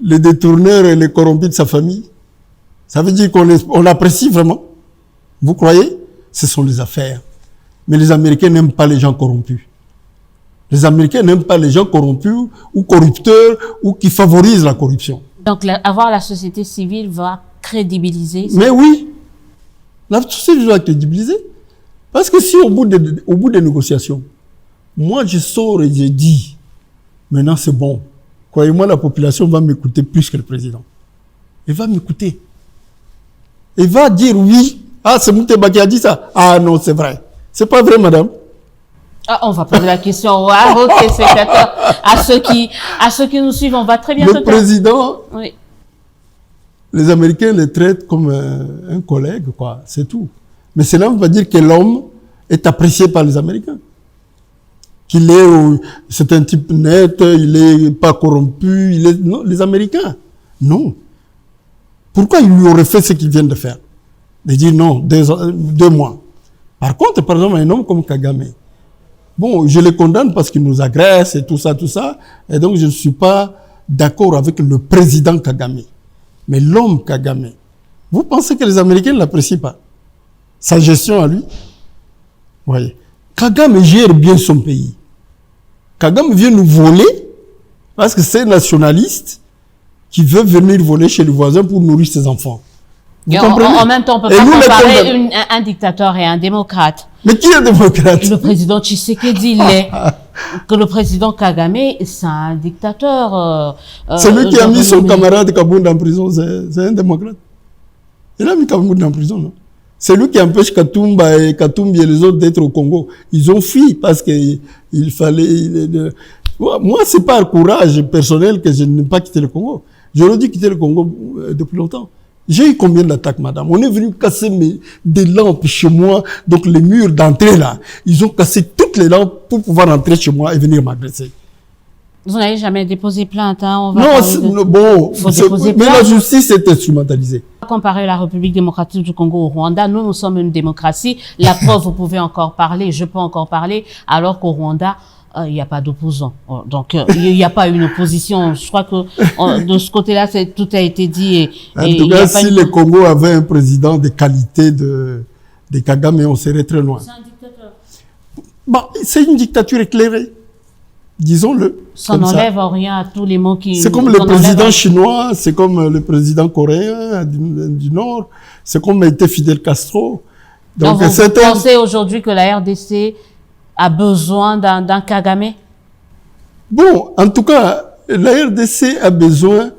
les détourneurs et les corrompus de sa famille, ça veut dire qu'on l'apprécie vraiment? Vous croyez? Ce sont les affaires. Mais les Américains n'aiment pas les gens corrompus. Les Américains n'aiment pas les gens corrompus ou corrupteurs ou qui favorisent la corruption. Donc, avoir la société civile va crédibiliser. Mais oui, la société civile va crédibiliser. Parce que si au bout des négociations, moi je sors et je dis, maintenant c'est bon, croyez-moi, la population va m'écouter plus que le président. Elle va m'écouter. Elle va dire oui. Ah, c'est Mouteba qui a dit ça. Ah non, c'est vrai. C'est pas vrai, madame. Ah, on va poser la question à vos téléspectateurs, à ceux qui nous suivent. On va très bientôt. Le président, oui. Les Américains le traitent comme un collègue, quoi. C'est tout. Mais cela ne veut pas dire que l'homme est apprécié par les Américains. C'est un type net, il est pas corrompu, non, les Américains. Non. Pourquoi ils lui auraient fait ce qu'ils viennent de faire? De dire non, 2 mois. Par contre, par exemple, un homme comme Kagame, bon, je le condamne parce qu'il nous agresse et tout ça, et donc je ne suis pas d'accord avec le président Kagame. Mais l'homme Kagame, vous pensez que les Américains ne l'apprécient pas? Sa gestion à lui? Voyez. Kagame gère bien son pays. Kagame vient nous voler parce que c'est un nationaliste qui veut venir voler chez le voisin pour nourrir ses enfants. Vous comprenez? En même temps, on peut pas comparer un dictateur et un démocrate. Mais qui est démocrate? Le président Tshisekedi l'est. Que le président Kagame, c'est un dictateur. Celui qui a mis son camarade Kabunda en prison, c'est un démocrate. Il a mis Kabunda en prison, non? C'est lui qui empêche Katumba et Katumbi et les autres d'être au Congo. Ils ont fui parce qu'il fallait... Moi, c'est par courage personnel que je n'ai pas quitté le Congo. J'aurais dû quitter le Congo depuis longtemps. J'ai eu combien d'attaques, madame? On est venu casser des lampes chez moi, donc les murs d'entrée là. Ils ont cassé toutes les lampes pour pouvoir entrer chez moi et venir m'agresser. Vous n'avez jamais déposé plainte, hein? On va non, bon, mais la justice est instrumentalisée. Comparer la République démocratique du Congo au Rwanda, nous sommes une démocratie. La preuve, vous pouvez encore parler, je peux encore parler, alors qu'au Rwanda, il n'y a pas d'opposants. Donc, il n'y a pas une opposition. Je crois que de ce côté-là, tout a été dit. En tout cas, si le Congo avait un président de qualité de Kagame, on serait très loin. C'est un dictateur. Bon, c'est une dictature éclairée. Disons-le. Ça n'enlève rien à tous les mots qui... C'est comme le président chinois, c'est comme le président coréen du Nord, c'est comme était Fidel Castro. Donc vous pensez aujourd'hui que la RDC a besoin d'un Kagame? Bon, en tout cas, la RDC a besoin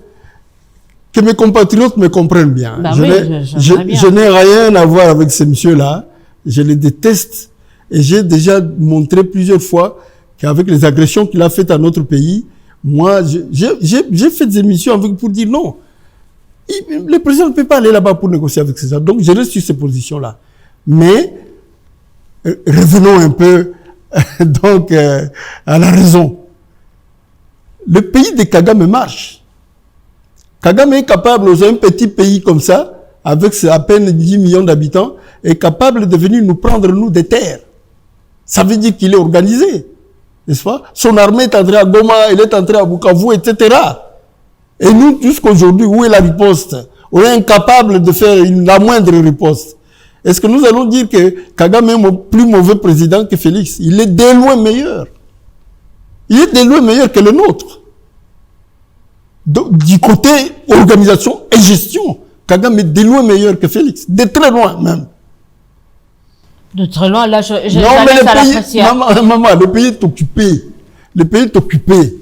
que mes compatriotes me comprennent bien. Ben je n'ai rien à voir avec ces messieurs-là. Je les déteste. Et j'ai déjà montré plusieurs fois qu'avec les agressions qu'il a faites à notre pays, moi, j'ai fait des émissions avec pour dire non. Le président ne peut pas aller là-bas pour négocier avec ces gens. Donc, je reste sur ces positions-là. Mais, revenons un peu donc à la raison. Le pays de Kagame marche. Kagame est capable, dans un petit pays comme ça, avec à peine 10 millions d'habitants, est capable de venir nous prendre, nous, des terres. Ça veut dire qu'il est organisé, n'est-ce pas? Son armée est entrée à Goma, elle est entrée à Bukavu, etc. Et nous, jusqu'aujourd'hui, où est la riposte? On est incapable de faire la moindre riposte. Est-ce que nous allons dire que Kagame est un plus mauvais président que Félix? Il est de loin meilleur. Il est de loin meilleur que le nôtre. Donc, du côté organisation et gestion, Kagame est de loin meilleur que Félix. De très loin même. De très loin, là, je non, mais le pays, maman, le pays est occupé. Le pays est occupé.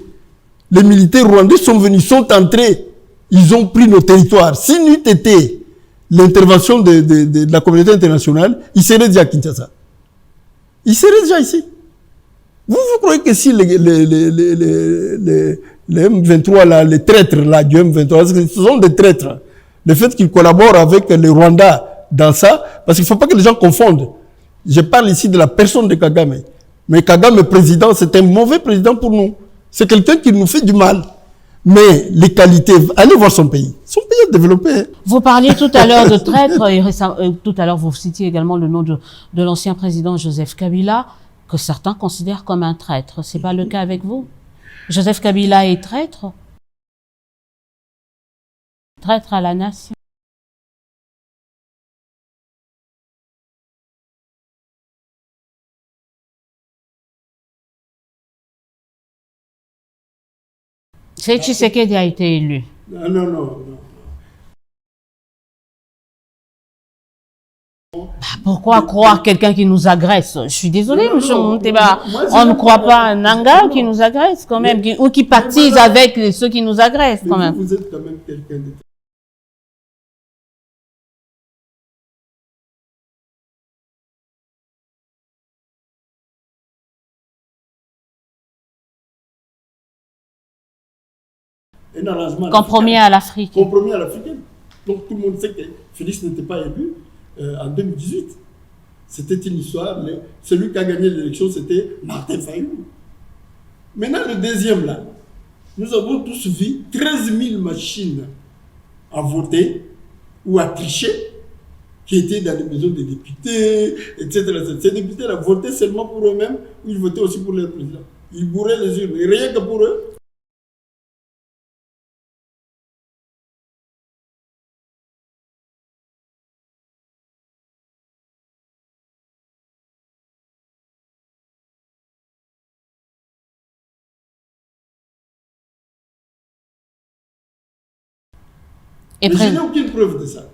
Les militaires rwandais sont venus, sont entrés. Ils ont pris nos territoires. Si n'eût été l'intervention de la communauté internationale, ils seraient déjà à Kinshasa. Ils seraient déjà ici. Vous croyez que si les M23, là, les traîtres là, du M23, ce sont des traîtres. Le fait qu'ils collaborent avec les Rwandais dans ça, parce qu'il ne faut pas que les gens confondent. Je parle ici de la personne de Kagame. Mais Kagame, président, c'est un mauvais président pour nous. C'est quelqu'un qui nous fait du mal. Mais les qualités, allez voir son pays. Son pays est développé. Hein. Vous parliez tout à l'heure de traître, et tout à l'heure vous citiez également le nom de l'ancien président Joseph Kabila, que certains considèrent comme un traître. C'est pas le cas avec vous? Joseph Kabila est traître? Traître à la nation? C'est Tshisekedi a été élu. Non. Pourquoi croire quelqu'un qui nous agresse? Je suis désolée, monsieur Monteba. On ne croit pas un Nanga qui nous agresse quand même, ou qui pactise avec ceux qui nous agressent quand même. Vous êtes quand même quelqu'un de... Compromis à l'Afrique. Compromis à l'Africaine. Donc tout le monde sait que Félix n'était pas élu en 2018. C'était une histoire, mais celui qui a gagné l'élection, c'était Martin Fayou. Maintenant, le deuxième, là, nous avons tous vu 13 000 machines à voter ou à tricher qui étaient dans les maisons des députés, etc. Ces députés-là votaient seulement pour eux-mêmes ou ils votaient aussi pour leur président. Ils bourraient les urnes, et rien que pour eux. Et je n'ai aucune preuve de ça.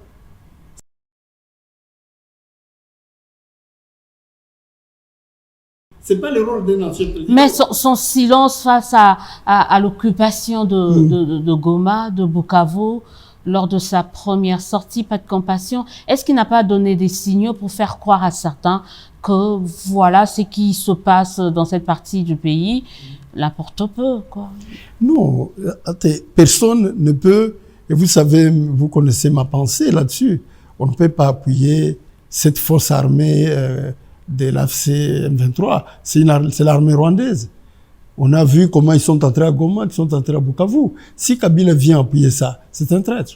C'est pas le rôle d'un ancien président. Mais son silence face à l'occupation de Goma, de Bukavu, lors de sa première sortie, pas de compassion, est-ce qu'il n'a pas donné des signaux pour faire croire à certains que voilà ce qui se passe dans cette partie du pays, l'importe peu, quoi? Non, personne ne peut, et vous savez, vous connaissez ma pensée là-dessus, on ne peut pas appuyer cette force armée de l'AFC M23, c'est l'armée rwandaise. On a vu comment ils sont entrés à Goma, ils sont entrés à Bukavu. Si Kabila vient appuyer ça, c'est un traître.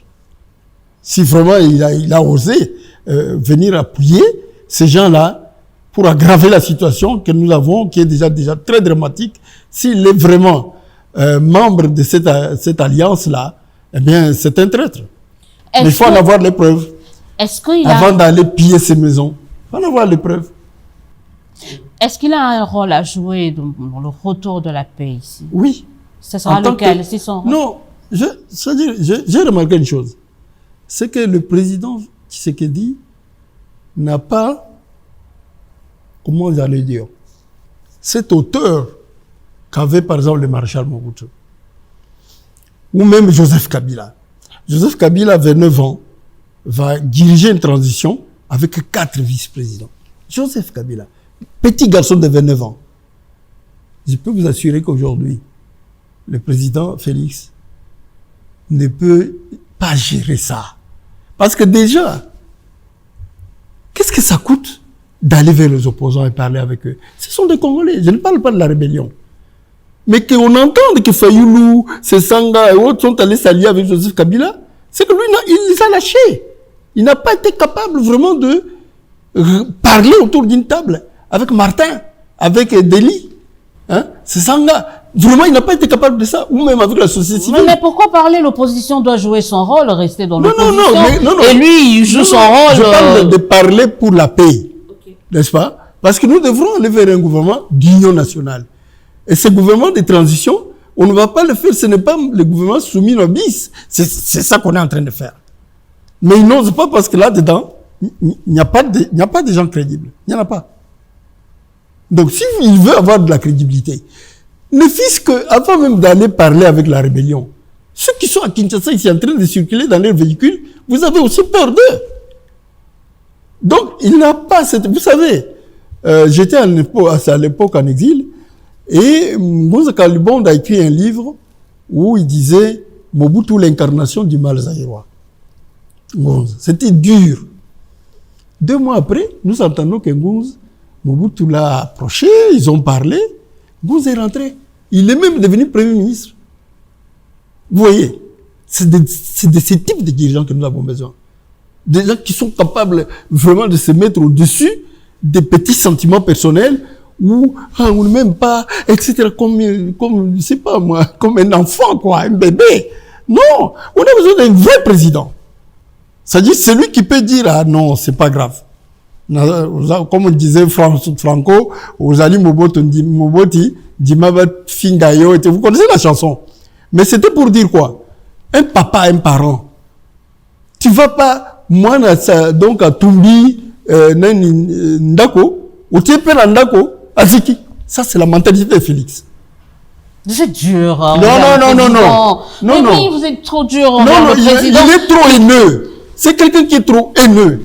Si vraiment il a osé venir appuyer ces gens-là pour aggraver la situation que nous avons, qui est déjà très dramatique, s'il est vraiment membre de cette alliance-là, eh bien, c'est un traître. Mais il faut en avoir les preuves. Avant d'aller piller ces maisons, il faut en avoir les preuves. Est-ce qu'il a un rôle à jouer dans le retour de la paix ici? Oui. Ce sera lequel? C'est son rôle? Non, j'ai remarqué une chose. C'est que le président Tshisekedi n'a pas, comment j'allais dire, cette hauteur qu'avait par exemple le maréchal Mobutu. Ou même Joseph Kabila. Joseph Kabila, vers 9 ans, va diriger une transition avec 4 vice-présidents. Joseph Kabila. Petit garçon de 29 ans. Je peux vous assurer qu'aujourd'hui, le président Félix ne peut pas gérer ça. Parce que déjà, qu'est-ce que ça coûte d'aller vers les opposants et parler avec eux? Ce sont des Congolais. Je ne parle pas de la rébellion. Mais qu'on entende que Fayoulou, Sesanga et autres sont allés s'allier avec Joseph Kabila, c'est que lui, il les a lâchés. Il n'a pas été capable vraiment de parler autour d'une table avec Martin, avec Deli, hein, Sesanga. Vraiment, il n'a pas été capable de ça, ou même avec la société civile. Mais pourquoi parler? L'opposition doit jouer son rôle, rester dans l'opposition. Non. Et lui, il joue son rôle. Je parle de parler pour la paix, n'est-ce pas? Parce que nous devrons aller vers un gouvernement d'union nationale. Et ce gouvernement de transition, on ne va pas le faire, ce n'est pas le gouvernement soumis au bis. C'est ça qu'on est en train de faire. Mais ils n'osent pas parce que là-dedans, il n'y a pas de gens crédibles. Il n'y en a pas. Donc, s'il veut avoir de la crédibilité, ne fût-ce qu'avant même d'aller parler avec la rébellion, ceux qui sont à Kinshasa, ils sont en train de circuler dans leurs véhicules, vous avez aussi peur d'eux. Donc, il n'a pas cette... Vous savez, j'étais à l'époque en exil, et Moussa Kalibond a écrit un livre où il disait « Mobutu, l'incarnation du mal zaïrois ». C'était dur. 2 mois après, nous entendons que Mobutu l'a approché, ils ont parlé, Gouz est rentré. Il est même devenu Premier ministre. Vous voyez, c'est de ce type de dirigeants que nous avons besoin. Des gens qui sont capables vraiment de se mettre au-dessus des petits sentiments personnels ou on ne m'aime pas, etc. Comme, je sais pas moi, comme un enfant, quoi, un bébé. Non, on a besoin d'un vrai président. C'est-à-dire celui qui peut dire, ah non, c'est pas grave. Comme on disait Franco, aux Ali Moboti, Dimaba Fingayo, vous connaissez la chanson. Mais c'était pour dire quoi? Un papa, un parent. Tu vas pas, moi, donc à Tumbi, Ndako, ou tu es père Ndako, Aziki. Ça, c'est la mentalité de Félix. Vous êtes dur. Non. Oui, vous êtes trop dur. Non, il est trop haineux. C'est quelqu'un qui est trop haineux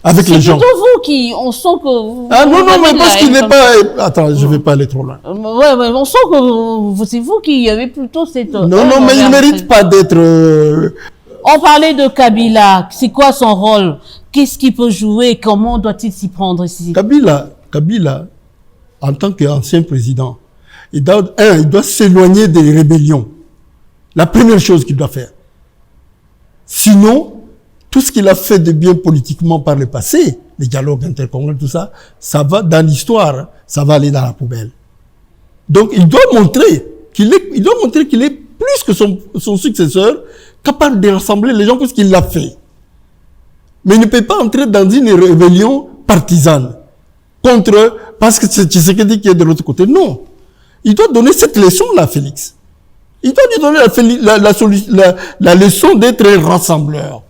avec les gens. C'est plutôt vous qui, on sent que... Ah non, mais parce qu'il n'est pas... Attends, je ne vais pas aller trop loin. Ouais, on sent que c'est vous qui avez plutôt cette... Non, mais il ne mérite pas d'être... On parlait de Kabila. C'est quoi son rôle? Qu'est-ce qu'il peut jouer? Comment doit-il s'y prendre ici? Kabila, en tant qu'ancien président, il doit s'éloigner des rébellions. La première chose qu'il doit faire. Sinon, tout ce qu'il a fait de bien politiquement par le passé, les dialogues intercongolais, tout ça, ça va dans l'histoire, ça va aller dans la poubelle. Donc, il doit montrer qu'il est plus que son successeur, capable de rassembler les gens que ce qu'il a fait. Mais il ne peut pas entrer dans une rébellion partisane parce que c'est Tshisekedi qui est de l'autre côté. Non. Il doit donner cette leçon-là, Félix. Il doit lui donner la leçon d'être un rassembleur.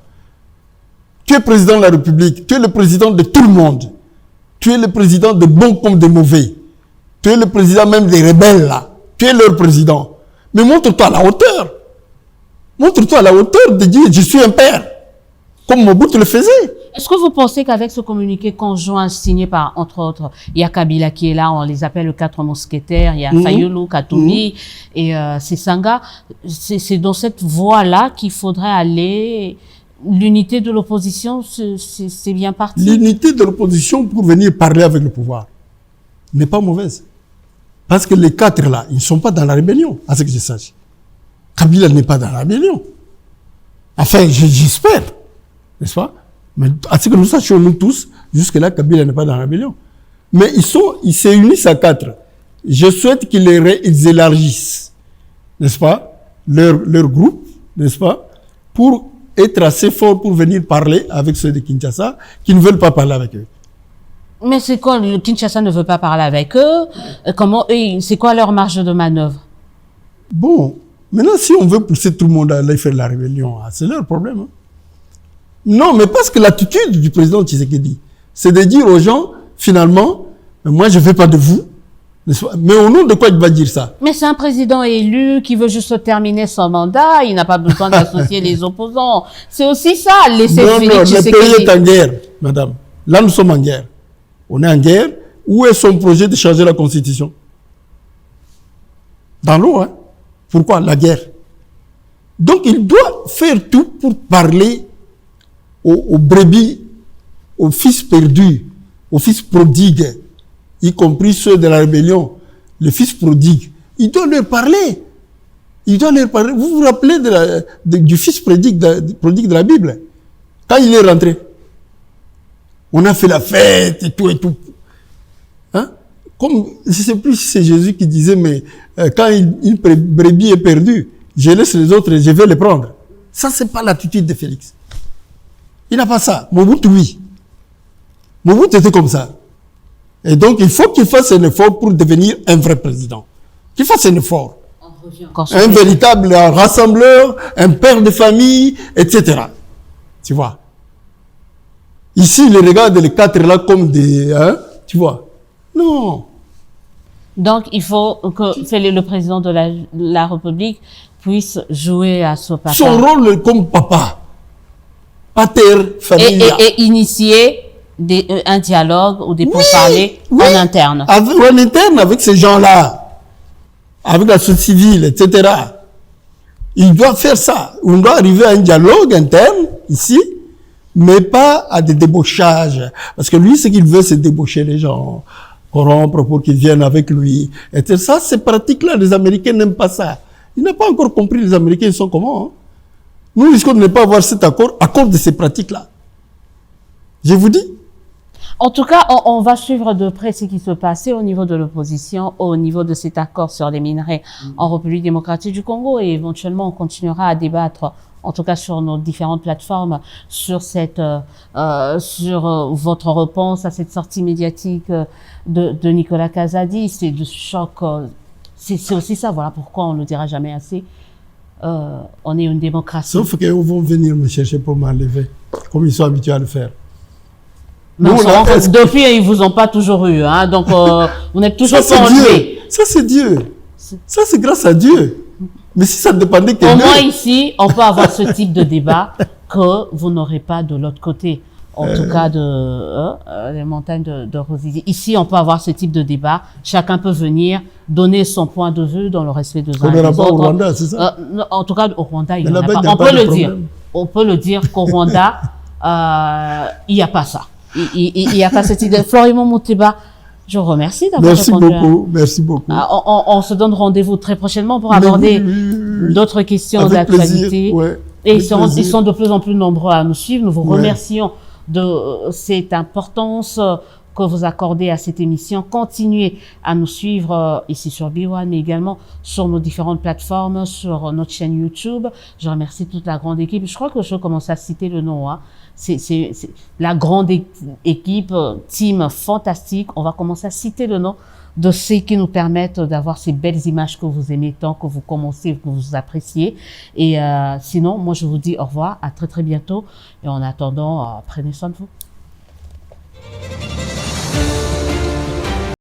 Tu es président de la République, tu es le président de tout le monde. Tu es le président de bons comme de mauvais. Tu es le président même des rebelles, là. Tu es leur président. Mais montre-toi à la hauteur. Montre-toi à la hauteur de dire, je suis un père. Comme Mobutu le faisait. Est-ce que vous pensez qu'avec ce communiqué conjoint signé par, entre autres, il y a Kabila qui est là, on les appelle les 4 mousquetaires, il y a Fayulu, Katumbi et Sesanga, c'est dans cette voie-là qu'il faudrait aller. L'unité de l'opposition, c'est bien parti. L'unité de l'opposition pour venir parler avec le pouvoir n'est pas mauvaise. Parce que les 4 là, ils ne sont pas dans la rébellion, à ce que je sache. Kabila n'est pas dans la rébellion. Enfin, j'espère. N'est-ce pas? Mais à ce que nous sachions, nous tous, jusque-là, Kabila n'est pas dans la rébellion. Mais ils se unissent à 4. Je souhaite qu'ils élargissent, n'est-ce pas, leur groupe, n'est-ce pas, pour être assez forts pour venir parler avec ceux de Kinshasa qui ne veulent pas parler avec eux. Mais c'est quoi, le Kinshasa ne veut pas parler avec eux? Comment, c'est quoi leur marge de manœuvre? Bon, maintenant, si on veut pousser tout le monde à aller faire la rébellion, c'est leur problème. Hein. Non, mais parce que l'attitude du président Tshisekedi, c'est de dire aux gens, finalement, moi je ne veux pas de vous. Mais au nom de quoi il va dire ça? Mais c'est un président élu qui veut juste terminer son mandat, il n'a pas besoin d'associer les opposants. C'est aussi ça, laisser finir Tshisekedi. Le pays est en guerre, madame. Là, nous sommes en guerre. On est en guerre. Où est son projet de changer la constitution? Dans l'eau, hein? Pourquoi? La guerre. Donc, il doit faire tout pour parler aux brebis, aux fils perdus, aux fils prodigues, y compris ceux de la rébellion, les fils prodigues. Il doit leur parler. Il doit leur parler. Vous vous rappelez du fils prodigue de la Bible? Quand il est rentré, on a fait la fête et tout et tout. Hein? Comme, je ne sais plus si c'est Jésus qui disait, mais quand une brebis est perdue, je laisse les autres et je vais les prendre. Ça, c'est pas l'attitude de Félix. Il n'a pas ça. Mobutu, oui. Mobutu était comme ça. Et donc, il faut qu'il fasse un effort pour devenir un vrai président. Qu'il fasse un effort. Un véritable rassembleur, un père de famille, etc. Tu vois. Ici, il regarde les 4 là comme des... Hein, tu vois. Non. Donc, il faut que le président de la République puisse jouer à ce papa. Son rôle comme papa. Pater, famille. Et initier un dialogue ou des pourparlers en interne. En interne avec ces gens-là. Avec la société civile, etc. Il doit faire ça. On doit arriver à un dialogue interne, ici, mais pas à des débauchages. Parce que lui, ce qu'il veut, c'est débaucher les gens, corrompre pour qu'ils viennent avec lui. Et ça, ces pratiques-là, les Américains n'aiment pas ça. Ils n'ont pas encore compris, les Américains, ils sont comment, hein? Nous risquons de ne pas avoir cet accord à cause de ces pratiques-là. Je vous dis. En tout cas, on va suivre de près ce qui se passait au niveau de l'opposition, au niveau de cet accord sur les minerais en République démocratique du Congo, et éventuellement on continuera à débattre, en tout cas sur nos différentes plateformes, sur cette, sur votre réponse à cette sortie médiatique de Nicolas Kazadi. C'est de choc. C'est aussi ça. Voilà pourquoi on ne le dira jamais assez. On est une démocratie. Sauf qu'ils vont venir me chercher pour m'enlever, comme ils sont habitués à le faire. Non, depuis, ils vous ont pas toujours eu, hein, donc vous n'êtes toujours pas enlevé. Ça, c'est Dieu. Ça, c'est grâce à Dieu. Mais si ça dépendait que au moins ici, on peut avoir ce type de débat que vous n'aurez pas de l'autre côté. En tout cas, les montagnes de Rosizi. Ici, on peut avoir ce type de débat. Chacun peut venir donner son point de vue dans le respect de uns et des autres. Au Rwanda, c'est ça? En tout cas, au Rwanda, il n'y en a pas. On peut le dire. On peut le dire qu'au Rwanda, il n'y a pas ça. Il n'y a pas cette idée. Florimond Moutéba, je vous remercie d'avoir répondu. Merci beaucoup. Merci beaucoup. On se donne rendez-vous très prochainement pour aborder d'autres questions d'actualité. Ouais, et ils sont de plus en plus nombreux à nous suivre. Nous vous remercions de cette importance que vous accordez à cette émission. Continuez à nous suivre ici sur B1, mais également sur nos différentes plateformes, sur notre chaîne YouTube. Je remercie toute la grande équipe. Je crois que je commence à citer le nom, hein. C'est la grande équipe, team fantastique. On va commencer à citer le nom de ceux qui nous permettent d'avoir ces belles images que vous aimez tant, que vous commencez, que vous appréciez. Et sinon, moi, je vous dis au revoir, à très très bientôt. Et en attendant, prenez soin de vous.